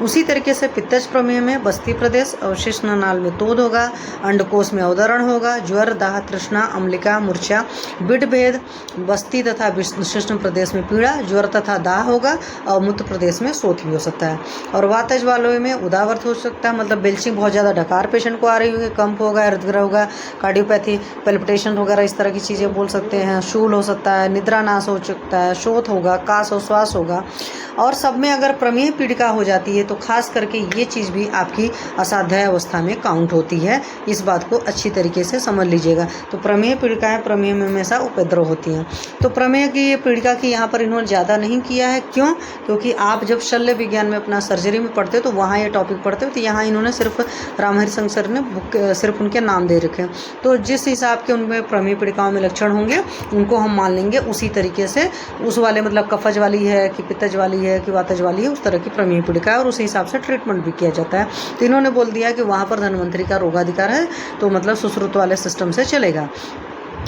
उसी तरीके से पित्तज प्रमेय में बस्ती प्रदेश, अवशिष्ण नाल में तोद होगा, अंडकोश में अवतरण होगा, ज्वर, दाह, तृष्णा, अम्लिका, मूर्छा, बिड भेद, बस्ती तथा विशिष्ण प्रदेश में पीड़ा, ज्वर तथा दाह होगा, और मूत्र प्रदेश में शोथ भी हो सकता है। और वातज वालों में उदावर्त हो सकता है, मतलब बेल्चिंग बहुत ज़्यादा डकार पेशेंट को आ रही होगी, कंप होगा, हृदय होगा, कार्डियोपैथी, पैल्पिटेशन वगैरह इस तरह की चीज़ें बोल सकते हैं। शूल हो सकता है, निद्रा नाश हो सकता है, शोथ होगा, कास और श्वास होगा। और सब में अगर प्रमेह पीड़िका हो जाती है तो खास करके ये चीज़ भी आपकी असाध्य अवस्था में काउंट होती है। इस बात को अच्छी तरीके से समझ लीजिएगा। तो प्रमेह पीड़िकाएँ प्रमेह में हमेशा उपद्रव होती हैं। तो प्रमेह की पीड़िका की यहाँ पर इन्होंने ज़्यादा नहीं किया है, क्यों? क्योंकि आप जब शल्य विज्ञान में अपना सर्जरी में पढ़ते हो तो वहाँ ये टॉपिक पढ़ते हो, तो यहाँ इन्होंने सिर्फ रामहरि संघ सर ने बुक सिर्फ उनके नाम दे रखे हैं। तो जिस हिसाब के उनमें प्रमेह पीड़िकाओं में लक्षण होंगे उनको हम मान लेंगे उसी तरीके से, उस वाले मतलब कफज वाली है कि पित्तज वाली है कि वातज वाली है, उस तरह की प्रमेह पीड़िका है, और उसी हिसाब से ट्रीटमेंट भी किया जाता है। तो इन्होंने बोल दिया कि वहाँ पर धन्वंतरी का रोगाधिकार है, तो मतलब सुश्रुत वाले सिस्टम से चलेगा।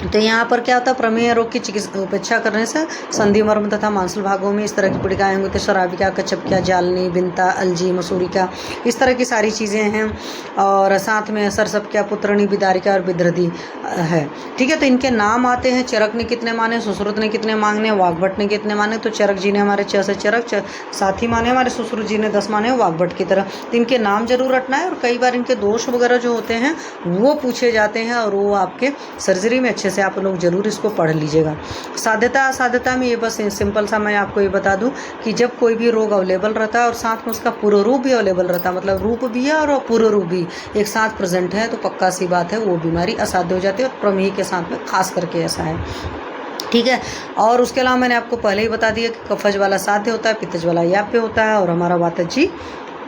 तो यहाँ पर क्या होता है, प्रमेह रोग की चिकित्सा उपेक्षा करने से संधि मर्म तथा मांसल भागों में इस तरह की पीड़िकाएँ होंगी, तो शराबिका, कच्छपकिया, जालनी, बिनता, अलजी, मसूरिका, इस तरह की सारी चीज़ें हैं। और साथ में सरसपकिया, पुत्रणी, बिदारिका और बिद्रदी है। ठीक है, तो इनके नाम आते हैं। चरक ने कितने माने, सुश्रुत ने कितने माने, वाग्भट ने कितने माने। तो चरक जी ने हमारे 6 से चरक, साथ ही माने, हमारे सुश्रुत जी ने 10 माने वाग्भट की तरह। तो इनके नाम जरूर रटना है, और कई बार इनके दोष वगैरह जो होते हैं वो पूछे जाते हैं, और वो आपके सर्जरी में अच्छे से आप लोग जरूर इसको पढ़ लीजिएगा। साध्यता असाध्यता में ये बस सिंपल सा मैं आपको ये बता दूं कि जब कोई भी रोग अवेलेबल रहता है और साथ में उसका पूर्व रूप भी अवेलेबल रहता है, मतलब रूप भी है और पूर्व रूप भी एक साथ प्रेजेंट है, तो पक्का सी बात है वो बीमारी असाध्य हो जाती है, और प्रमेह के साथ में खास करके ऐसा है। ठीक है, और उसके अलावा मैंने आपको पहले ही बता दिया कि कफज वाला साध्य होता है, पित्तज वाला याप्य होता है, और हमारा वातज जी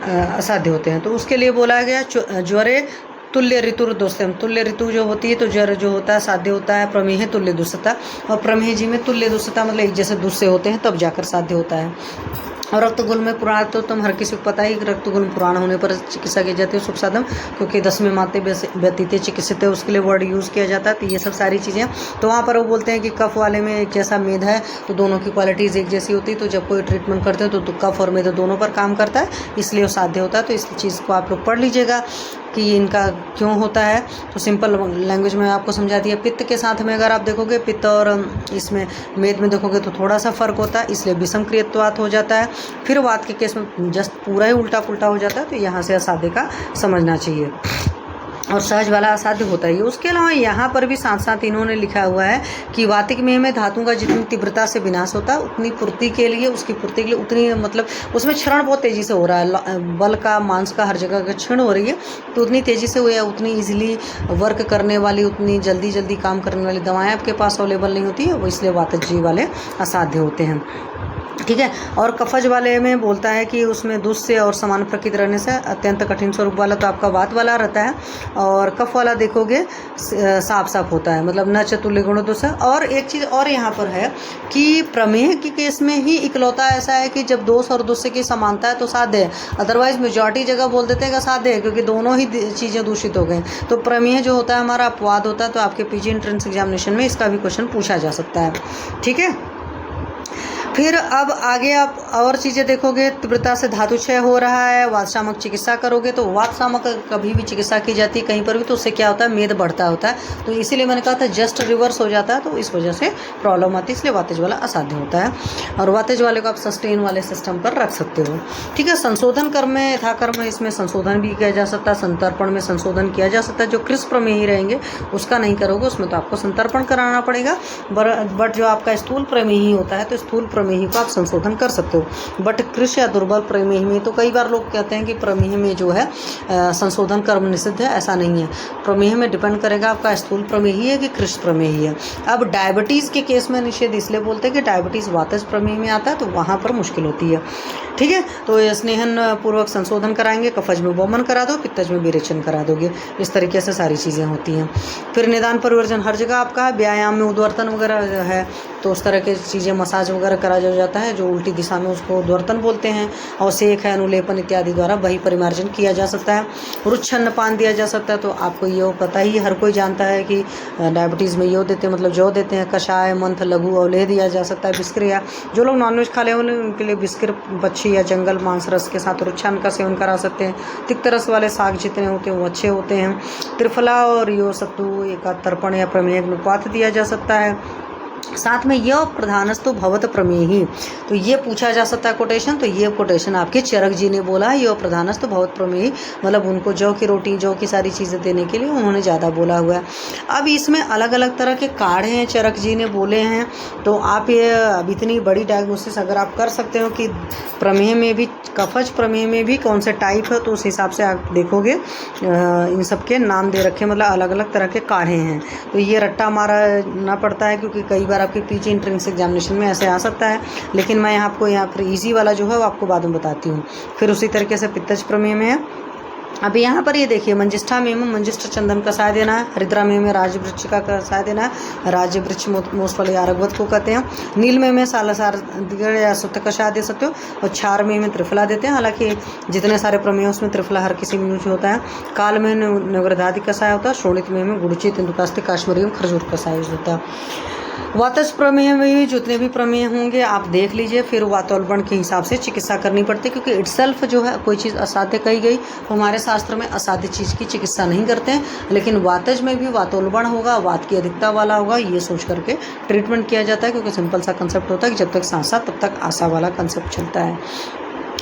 असाध्य होते हैं। तो उसके लिए बोला गया ज्वरे तुल्य ऋतु दोस्तम, तुल्य ऋतु जो होती है तो ज्वर जो होता है साध्य होता है, प्रमेह तुल्य दुष्टता, और प्रमेह जी में तुल्य दुष्टता मतलब एक जैसे दूसरे होते हैं तब जाकर साध्य होता है। और रक्तगुल्म में पुराण तो तुम हर किसी को पता ही, रक्तगुल्म पुराण होने पर चिकित्सा की जाती है सुख साधन, क्योंकि 10वें माते व्यतीत चिकित्सित है, उसके लिए वर्ड यूज़ किया जाता है। तो ये सब सारी चीज़ें, तो वहाँ पर वो बोलते हैं कि कफ वाले में एक जैसा मेद है, तो दोनों की क्वालिटीज़ एक जैसी होती है, तो जब कोई ट्रीटमेंट करते हो तो कफ और मेद दोनों पर काम करता है, इसलिए वो साध्य होता है। तो इस चीज़ को आप लोग पढ़ लीजिएगा कि इनका क्यों होता है। तो सिंपल लैंग्वेज में आपको समझा दिया। पित्त के साथ में अगर आप देखोगे, पित्त और इसमें मेद में देखोगे तो थोड़ा सा फर्क होता है, इसलिए विषम क्रियत्वात हो जाता है। फिर वात के केस में जस्ट पूरा ही उल्टा पुल्टा हो जाता है, तो यहाँ से असाध्य का समझना चाहिए। और सहज वाला असाध्य होता ही है। उसके अलावा यहाँ पर भी साथ साथ इन्होंने लिखा हुआ है कि वातिक मेह में धातु का जितनी तीव्रता से विनाश होता है उतनी पूर्ति के लिए, उसकी पूर्ति के लिए उतनी, मतलब उसमें क्षरण बहुत तेज़ी से हो रहा है, बल का, मांस का हर जगह का क्षरण हो रही है, तो उतनी तेज़ी से हुआ, उतनी ईजिली वर्क करने वाली, उतनी जल्दी जल्दी काम करने वाली दवाएँ आपके पास अवेलेबल नहीं होती है, वो इसलिए वातजी वाले असाध्य होते हैं। ठीक है। और कफज वाले में बोलता है कि उसमें दुष्ट और समान प्रकृति रहने से अत्यंत कठिन स्वरूप वाला तो आपका वात वाला रहता है, और कफ वाला देखोगे साफ साफ होता है, मतलब न चतुर्य गुण दोष। और एक चीज़ और यहाँ पर है कि प्रमेह के केस में ही इकलौता ऐसा है कि जब दोष और दुष्ट की समानता है तो साध्य है, अदरवाइज मेजॉरिटी जगह बोल देते हैं कि साध्य है, क्योंकि दोनों ही चीज़ें दूषित हो गए। तो प्रमेह जो होता है हमारा अपवाद होता है, तो आपके पीजी एंट्रेंस एग्जामिनेशन में इसका भी क्वेश्चन पूछा जा सकता है। ठीक है। फिर अब आगे आप और चीज़ें देखोगे, तीव्रता से धातु क्षय हो रहा है, वात शामक चिकित्सा करोगे तो वात शामक कभी भी चिकित्सा की जाती है कहीं पर भी, तो उससे क्या होता है, मेद बढ़ता होता है, तो इसीलिए मैंने कहा था जस्ट रिवर्स हो जाता है, तो इस वजह से प्रॉब्लम आती है, इसलिए वातेज वाला असाध्य होता है। और वातेज वाले को आप सस्टेन वाले सिस्टम पर रख सकते हो। ठीक है। संशोधन कर्म में, यथाकर्म में इसमें संशोधन भी किया जा सकता है, संतर्पण में संशोधन किया जा सकता है। जो कृष्ण प्रमेही रहेंगे उसका नहीं करोगे, उसमें तो आपको संतर्पण कराना पड़ेगा, बट जो आपका स्थूल प्रमेही होता है तो स्थूल प्रमेही को आप संशोधन कर सकते हो। बट कृष्ण या दुर्बल प्रमेह में तो कई बार लोग कहते हैं कि प्रमेह में जो है संशोधन कर्म निषिद्ध है, ऐसा नहीं है। प्रमेह में डिपेंड करेगा आपका स्थूल प्रमेही है कि कृष्ण प्रमेही है। अब डायबिटीज़ के केस में निषेध इसलिए बोलते हैं कि डायबिटीज़ वातज प्रमेह में आता है, तो वहाँ पर मुश्किल होती है। ठीक है। तो स्नेहन पूर्वक संशोधन कराएंगे, कफज में वोमन करा दो, पित्तज में विरेचन करा दोगे, इस तरीके से सारी चीज़ें होती हैं। फिर निदान परिवर्जन हर जगह आपका है, व्यायाम में उद्वर्तन वगैरह है तो उस तरह की चीज़ें, मसाज वगैरह करा जाता है, जो उल्टी दिशा में उसको उद्वर्तन बोलते हैं, और सेक है, अनुलेपन इत्यादि द्वारा वही परिमार्जन किया जा सकता है। रुच्छन्न पान दिया जा सकता है, तो आपको ये पता ही, हर कोई जानता है कि डायबिटीज़ में यो देते हैं, मतलब जौ देते हैं। कषाय, मंथ, लघु अवलेह दिया जा सकता है। बिस्किर, या जो लोग नॉनवेज खा ले उनके लिए बिस्किर, बच्छी या जंगल मांस रस के साथ रुच्छन्न का सेवन करा सकते हैं। तिक्त रस वाले साग जितने होते हैं वो अच्छे होते हैं। त्रिफला और यो सत्तु एका तर्पण या प्रमेह में पात दिया जा सकता है। साथ में यह प्रधानस्तु भवत प्रमेही, तो ये पूछा जा सकता है कोटेशन, तो ये कोटेशन आपके चरक जी ने बोला है, यह प्रधानस्तु भवत प्रमेही, मतलब उनको जौ की रोटी, जौ की सारी चीज़ें देने के लिए उन्होंने ज़्यादा बोला हुआ है। अब इसमें अलग अलग तरह के काढ़े हैं, चरक जी ने बोले हैं, तो आप ये अब इतनी बड़ी डायग्नोसिस अगर आप कर सकते हो कि प्रमेह में भी, कफज प्रमेह में भी कौन से टाइप है, तो उस हिसाब से आप देखोगे इन सब के नाम दे रखे, मतलब अलग अलग तरह के काढ़े हैं। तो ये रट्टा मारना पड़ता है, क्योंकि कई बार आपके पीजी एंट्रेंस एग्जामिनेशन में ऐसे आ सकता है, लेकिन मैं आपको यहाँ पर इजी वाला जो है वो आपको बाद में बताती हूँ। फिर उसी तरीके से पित्तज प्रमेह में है। अब यहाँ पर ये देखिए, मंजिष्ठा में मंजिष्ठ चंदन कसाय देना है, हरिद्रा में राजवृक्ष का कसाय देना है, राज्यवृक्ष मोस्ट वाले आरगवत को कहते हैं। नील में सालसार या सुत कषाय दे सकते हो, और क्षार में त्रिफला देते हैं, हालांकि जितने सारे प्रमेय उसमें त्रिफला हर किसी में यूज होता है। काल में नवग्रधादि कषाय होता है, शोणित में गुड़ची, तेंदुकास्ती, काश्मीरी में खरजूर कषाय यूज होता है। वातज प्रमेय में भी जितने भी प्रमेय होंगे आप देख लीजिए, फिर वातोल्बण के हिसाब से चिकित्सा करनी पड़ती है, क्योंकि इटसेल्फ जो है कोई चीज़ असाध्य कही गई, हमारे शास्त्र में असाध्य चीज़ की चिकित्सा नहीं करते हैं, लेकिन वातज में भी वातोल्बण होगा, वात की अधिकता वाला होगा, ये सोच करके ट्रीटमेंट किया जाता है, क्योंकि सिंपल सा कंसेप्ट होता है कि जब तक सांस तब तक आशा वाला कंसेप्ट चलता है।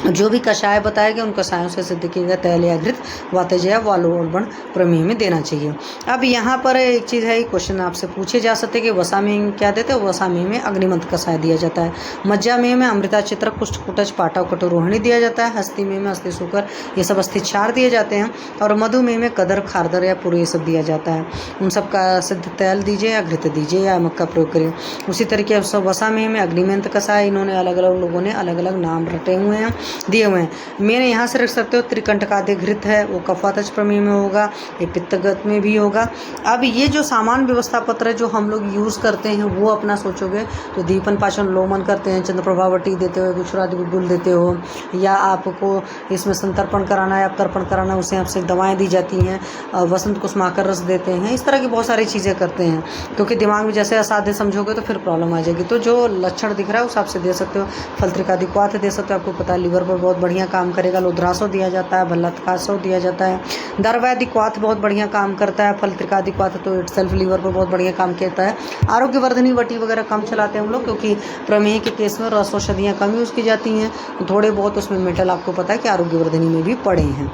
जो भी कषाय बताया गया उन कषायों से सिद्ध किया गया तैल या घृत वातज या वालोल्बण प्रमेह में देना चाहिए। अब यहाँ पर एक चीज़ है, क्वेश्चन आपसे पूछे जा सकते कि वसा में क्या देते हैं, वसा में अग्निमंत कषाय दिया जाता है। मज्जा में अमृता चित्र, कुष्ठ कुटज, पाटा कटुरोहिणी दिया जाता है। हस्ती में हस्ती सुकर, ये सब अस्थित क्षार दिए जाते हैं। और मधुमेह में कदर, खारदर या पुर, ये सब दिया जाता है। उन सब का सिद्ध तैल दीजिए या घृत दीजिए या नमक का प्रयोग करिए। उसी तरीके से वसा में अग्निमंत कषाय, इन्होंने अलग अलग लोगों ने अलग अलग नाम रटे हुए हैं, दिए हुए हैं। मैंने यहाँ से रख सकते हो त्रिकंटकादि घृत है, वो कफवातज प्रमेह में होगा, ये पित्तगत में भी होगा। अब ये जो सामान व्यवस्था पत्र जो हम लोग यूज़ करते हैं वो अपना सोचोगे तो दीपन पाचन लोमन करते हैं, चंद्रप्रभावटी देते हो, गुजरात गुल देते हो, या आपको इसमें संतर्पण कराना या तर्पण कराना, उसे आपसे दवाएँ दी जाती हैं, वसंत कुसुमाकर रस देते हैं, इस तरह की बहुत सारी चीज़ें करते हैं, क्योंकि दिमाग में जैसे असाध्य समझोगे तो फिर प्रॉब्लम आ जाएगी। तो जो लक्षण दिख रहा है उस हिसाब से दे सकते हो। फलत्रिकादि क्वाथ दे सकते हो, आपको पता है लीवर पर बहुत बढ़िया काम करेगा। लुद्रासो दिया जाता है, भल्लतकासो दिया जाता है। दरवैदि क्वाथ बहुत बढ़िया काम करता है। फलत्रिकादि क्वाथ तो इटसेल्फ लीवर पर बहुत बढ़िया काम करता है। आरोग्यवर्धनी वटी वगैरह कम चलाते हैं हम लोग, क्योंकि प्रमेह के केस में रस औषधियाँ कम यूज़ की जाती हैं, थोड़े बहुत उसमें मेटल आपको पता है कि आरोग्यवर्धनी में भी पड़े हैं।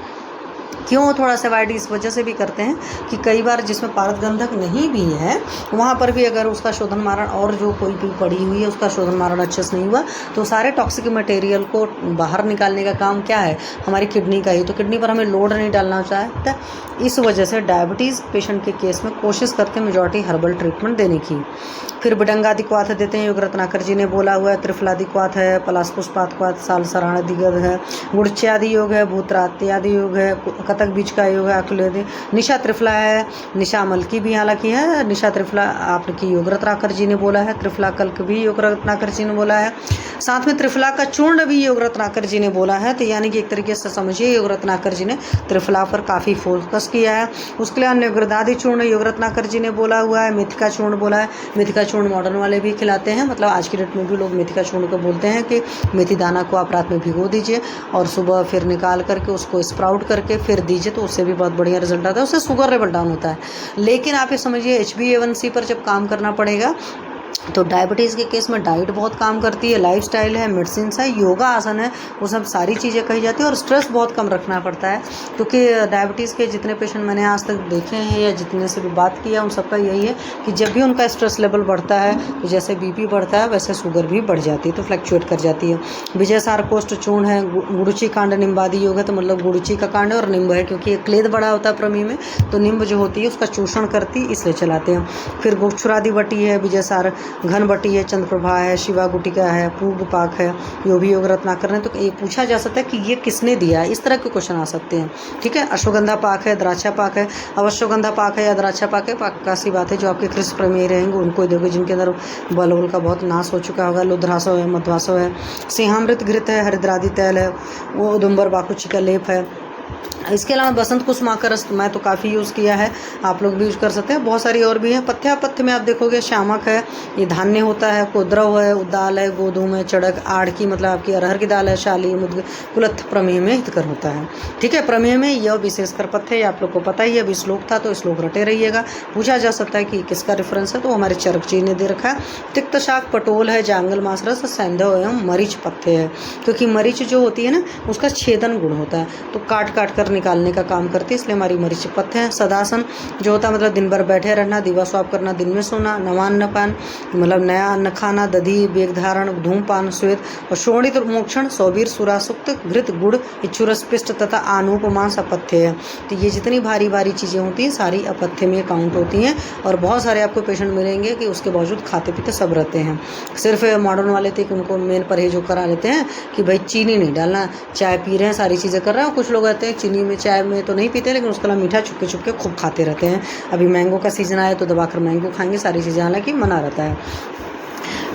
क्यों थोड़ा सा अवॉइड इस वजह से भी करते हैं कि कई बार जिसमें पारद गंधक नहीं भी है वहाँ पर भी अगर उसका शोधन मारण और जो कोई भी पड़ी हुई है उसका शोधन मारण अच्छे से नहीं हुआ तो सारे टॉक्सिक मटेरियल को बाहर निकालने का काम क्या है, हमारी किडनी का ही। तो किडनी पर हमें लोड नहीं डालना चाहता, इस वजह से डायबिटीज़ पेशेंट के केस में कोशिश करते हैं मेजॉरिटी हर्बल ट्रीटमेंट देने की। फिर बडंगादिक्वाथ देते हैं, योग रत्नाकर जी ने बोला हुआ है। त्रिफलादिक्वाथ है, पलाशपुष्पादिक्वाथ, सालसरादिगद है, गुड़च्यादि योग है, भूतरात्यादि योग है, कतक बीज का योग है, अखिलेदि निशा त्रिफला है, निशा मलकी भी हालांकि है। निशा त्रिफला आपकी योग रत्नाकर जी ने बोला है, त्रिफला कल्क भी योग रत्नाकर जी ने बोला है, साथ में त्रिफला का चूर्ण भी योग रत्नाकर जी ने बोला है। तो यानी कि एक तरीके से समझिए योग रत्नाकर जी ने त्रिफला पर काफ़ी फोकस किया है। उसके लिए अन्यग्रदादि चूर्ण योग रत्नाकर जी ने बोला हुआ है, मेथी का चूर्ण बोला है। मेथी चूर्ण मॉडर्न वाले भी खिलाते हैं, मतलब आज की डेट में भी लोग मेथी का चूर्ण को बोलते हैं कि मेथी दाना को आप रात में भिगो दीजिए और सुबह फिर निकाल करके उसको स्प्राउट करके फिर दीजिए, तो उससे भी बहुत बढ़िया रिजल्ट आता है, उससे शुगर लेवल डाउन होता है। लेकिन आप ये समझिए HbA1c पर जब काम करना पड़ेगा तो डायबिटीज़ के केस में डाइट बहुत काम करती है, लाइफस्टाइल है, मेडिसिन है, योगा आसन है, वो सब सारी चीज़ें कही जाती है। और स्ट्रेस बहुत कम रखना पड़ता है, क्योंकि डायबिटीज़ के जितने पेशेंट मैंने आज तक देखे हैं या जितने से भी बात किया उन सबका यही है कि जब भी उनका स्ट्रेस लेवल बढ़ता है तो जैसे BP बढ़ता है वैसे शुगर भी बढ़ जाती है, तो फ्लक्चुएट कर जाती है। विजय सारकोष्ठ चूर्ण है, गुड़ुची कांड निम्बादि योग है, तो मतलब गुड़ुची का कांड है और निम्ब है, क्योंकि क्लेद बड़ा होता है प्रमी में, तो निम्ब जो होती है उसका चूषण करती, इसलिए चलाते हैं। फिर गोक्षुरादि बटी है, विजय सार घन बटी है, चंद्रप्रभा है, शिवा गुटिका है, पूग पाक है, यो भी योग रत्नाकर ने। तो ये पूछा जा सकता है कि ये किसने दिया है, इस तरह के क्वेश्चन आ सकते हैं। ठीक है, अश्वगंधा पाक है, द्राक्षा पाक है। अब अश्वगंधा पाक है या द्राक्षा पाक है, पाक का सी बात है, जो आपके कृष्ण प्रेमी रहेंगे उनको ही दोगे, जिनके अंदर बल का बहुत नाश हो चुका होगा। लुद्रासव है, मध्वासव है, सिंहामृत घृत है, हरिद्रादि तैल है, वो उदुम्बर बाकुची का लेप है। इसके अलावा बसंत कुसुमाकर रस मैं तो काफ़ी यूज़ किया है, आप लोग भी यूज़ कर सकते हैं। बहुत सारी और भी हैं। पथ्यापथ्य में आप देखोगे शामक है, ये धान्य होता है, कोद्रव है, दाल है, गोधूम है, चड़क, आड़ की मतलब आपकी अरहर की दाल है, शाली, मुद्ग, कुलथ प्रमेह में हितकर होता है। ठीक है, प्रमेह में यह विशेषकर पथ्य आप लोग को पता ही है। अभी श्लोक था तो श्लोक रटे रहिएगा। पूछा जा सकता है कि किसका रेफरेंस है, तो हमारे चरक जी ने दे रखा है। तिक्त शाक पटोल है, जांगल मास रस, सैंधव एवं मरीच पथ्य है, क्योंकि मरीच जो होती है ना उसका छेदन गुण होता है, तो काट काट कर निकालने का काम करती है, इसलिए हमारी मरीच पथ्य है। सदासन जो होता है मतलब दिन भर बैठे रहना, दिवा स्वाप करना, दिन में सोना, नवान्न पान मतलब नया अन्न खाना, दधी, बेग धारण, धूमपान, श्वेत और शोणित मोक्षण, सौबीर, सुरासुक्त, घृत, गुड़, इच्छुरस पिष्ट तथा आनुपमांस अपथ्य है। तो ये जितनी भारी भारी चीज़ें होती हैं सारी अपथ्य में काउंट होती हैं। और बहुत सारे आपको पेशेंट मिलेंगे कि उसके बावजूद खाते पीते सब रहते हैं, सिर्फ मॉडर्न वाले थे कि उनको मेन परहेज करा लेते हैं कि भाई चीनी नहीं डालना, चाय पी रहे हैं, सारी चीज़ें कर रहे हैं। कुछ लोग रहते हैं चीनी में चाय में तो नहीं पीते, लेकिन उसके अलावा मीठा चुपके चुपके खूब खाते रहते हैं। अभी मैंगो का सीज़न आया तो दबाकर मैंगो खाएंगे, सारी चीज़ें हालांकि मना रहता है।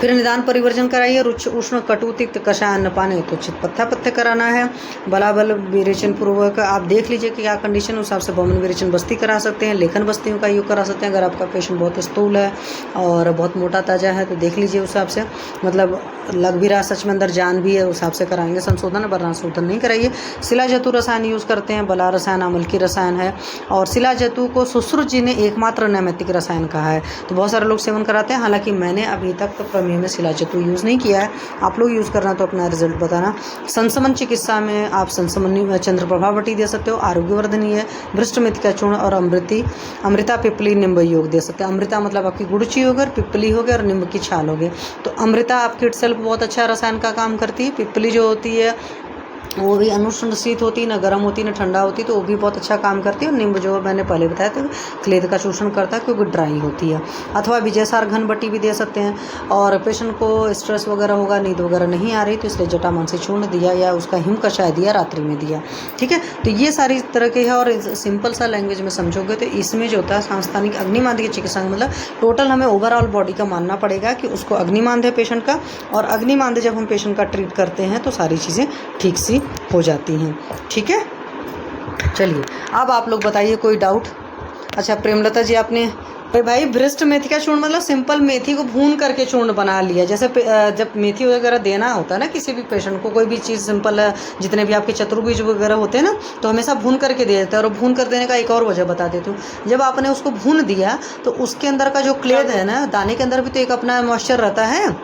फिर निदान परिवर्जन कराइए, रुच उष्ण कटु तिक्त कषाय अन्न पाने, तो चित पथ्या पथ्य कराना है। बलाबल विरेचन पूर्वक आप देख लीजिए कि क्या कंडीशन, उस हिसाब से बहुमन विरेचन बस्ती करा सकते हैं, लेखन बस्तियों का योग करा सकते हैं। अगर आपका पेशेंट बहुत स्थूल है और बहुत मोटा ताजा है तो देख लीजिए उस हिसाब से, मतलब लग भी रहा सच में अंदर जान भी है, उस हिसाब से कराएंगे संशोधन, वरना शोधन नहीं कराइए। शिला जतु रसायन यूज़ करते हैं, बला रसायन अमल की रसायन है, और शिला जतु को सुश्रुत जी ने एकमात्र नैमित्तिक रसायन कहा है। तो बहुत सारे लोग सेवन कराते हैं, हालांकि मैंने अभी तक तो प्रमेय में शिला जतु यूज़ नहीं किया है। आप लोग यूज़ करना तो अपना रिजल्ट बताना। संसमन चिकित्सा में आप संसमनी चंद्रप्रभा बटी दे सकते हो, आरोग्यवर्धनी है, भ्रष्ट मेथी चूर्ण और अमृता पिपली निम्ब योग दे सकते हैं। अमृता मतलब आपकी गुड़ची हो गई, पिपली हो गई और निम्ब की छाल हो गई। तो अमृता आपकी इटसेल्फ बहुत अच्छा रसायन का काम करती है। पिपली जो होती है वो भी अनुष्ण शीत होती, ना गर्म होती ना ठंडा होती, तो वो भी बहुत अच्छा काम करती है। और नींबू जो मैंने पहले बताया था क्लेद का शोषण करता है क्योंकि ड्राई होती है। अथवा विजयसार घन बट्टी भी दे सकते हैं। और पेशेंट को स्ट्रेस वगैरह होगा, नींद वगैरह नहीं आ रही, तो इसलिए जटामांसी चूर्ण दिया या उसका हिम कषाय दिया, रात्रि में दिया। ठीक है, तो ये सारी तरह के है। और सिंपल सा लैंग्वेज में समझोगे तो इसमें जो होता है सांस्थानिक अग्निमांद की चिकित्सा, मतलब टोटल हमें ओवरऑल बॉडी का मानना पड़ेगा कि उसको अग्निमांद है पेशेंट का, और अग्निमांद जब हम पेशेंट का ट्रीट करते हैं तो सारी चीज़ें ठीक सी हो जाती हैं। ठीक है, चलिए अब आप लोग बताइए कोई डाउट। अच्छा प्रेमलता जी, आपने भाई भ्रष्ट मेथी का चूर्ण मतलब सिंपल मेथी को भून करके चूर्ण बना लिया। जैसे जब मेथी वगैरह देना होता है ना किसी भी पेशेंट को, कोई भी चीज़ सिंपल है, जितने भी आपके चतुर्भुज वगैरह होते हैं ना, तो हमेशा भून करके दे देते हैं। और भून कर देने का एक और वजह बता देती हूँ, जब आपने उसको भून दिया तो उसके अंदर का जो क्लेद है ना, दाने के अंदर भी तो एक अपना मॉइस्चर रहता है,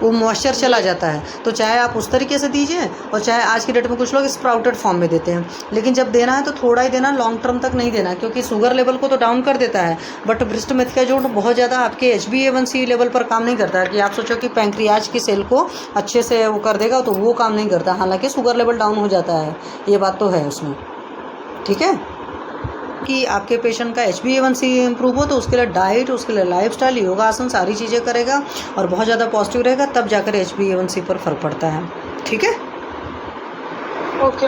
वो मॉइस्चर चला जाता है। तो चाहे आप उस तरीके से दीजिए और चाहे आज की डेट में कुछ लोग स्प्राउटेड फॉर्म में देते हैं, लेकिन जब देना है तो थोड़ा ही देना, लॉन्ग टर्म तक नहीं देना, क्योंकि शुगर लेवल को तो डाउन कर देता है बट ब्रेस्ट मेथिकाजोल बहुत ज़्यादा आपके HbA1c लेवल पर काम नहीं करता है कि आप सोचो कि पैंक्रियाज की सेल को अच्छे से वो कर देगा, तो वो काम नहीं करता। हालांकि शुगर लेवल डाउन हो जाता है, ये बात तो है उसमें, ठीक है। कि आपके पेशेंट का HbA1c इम्प्रूव हो तो उसके लिए डाइट, उसके लिए लाइफस्टाइल, योगासन, सारी चीज़ें करेगा और बहुत ज़्यादा पॉजिटिव रहेगा, तब जाकर HbA1c पर फर्क पड़ता है, ठीक है। ओके।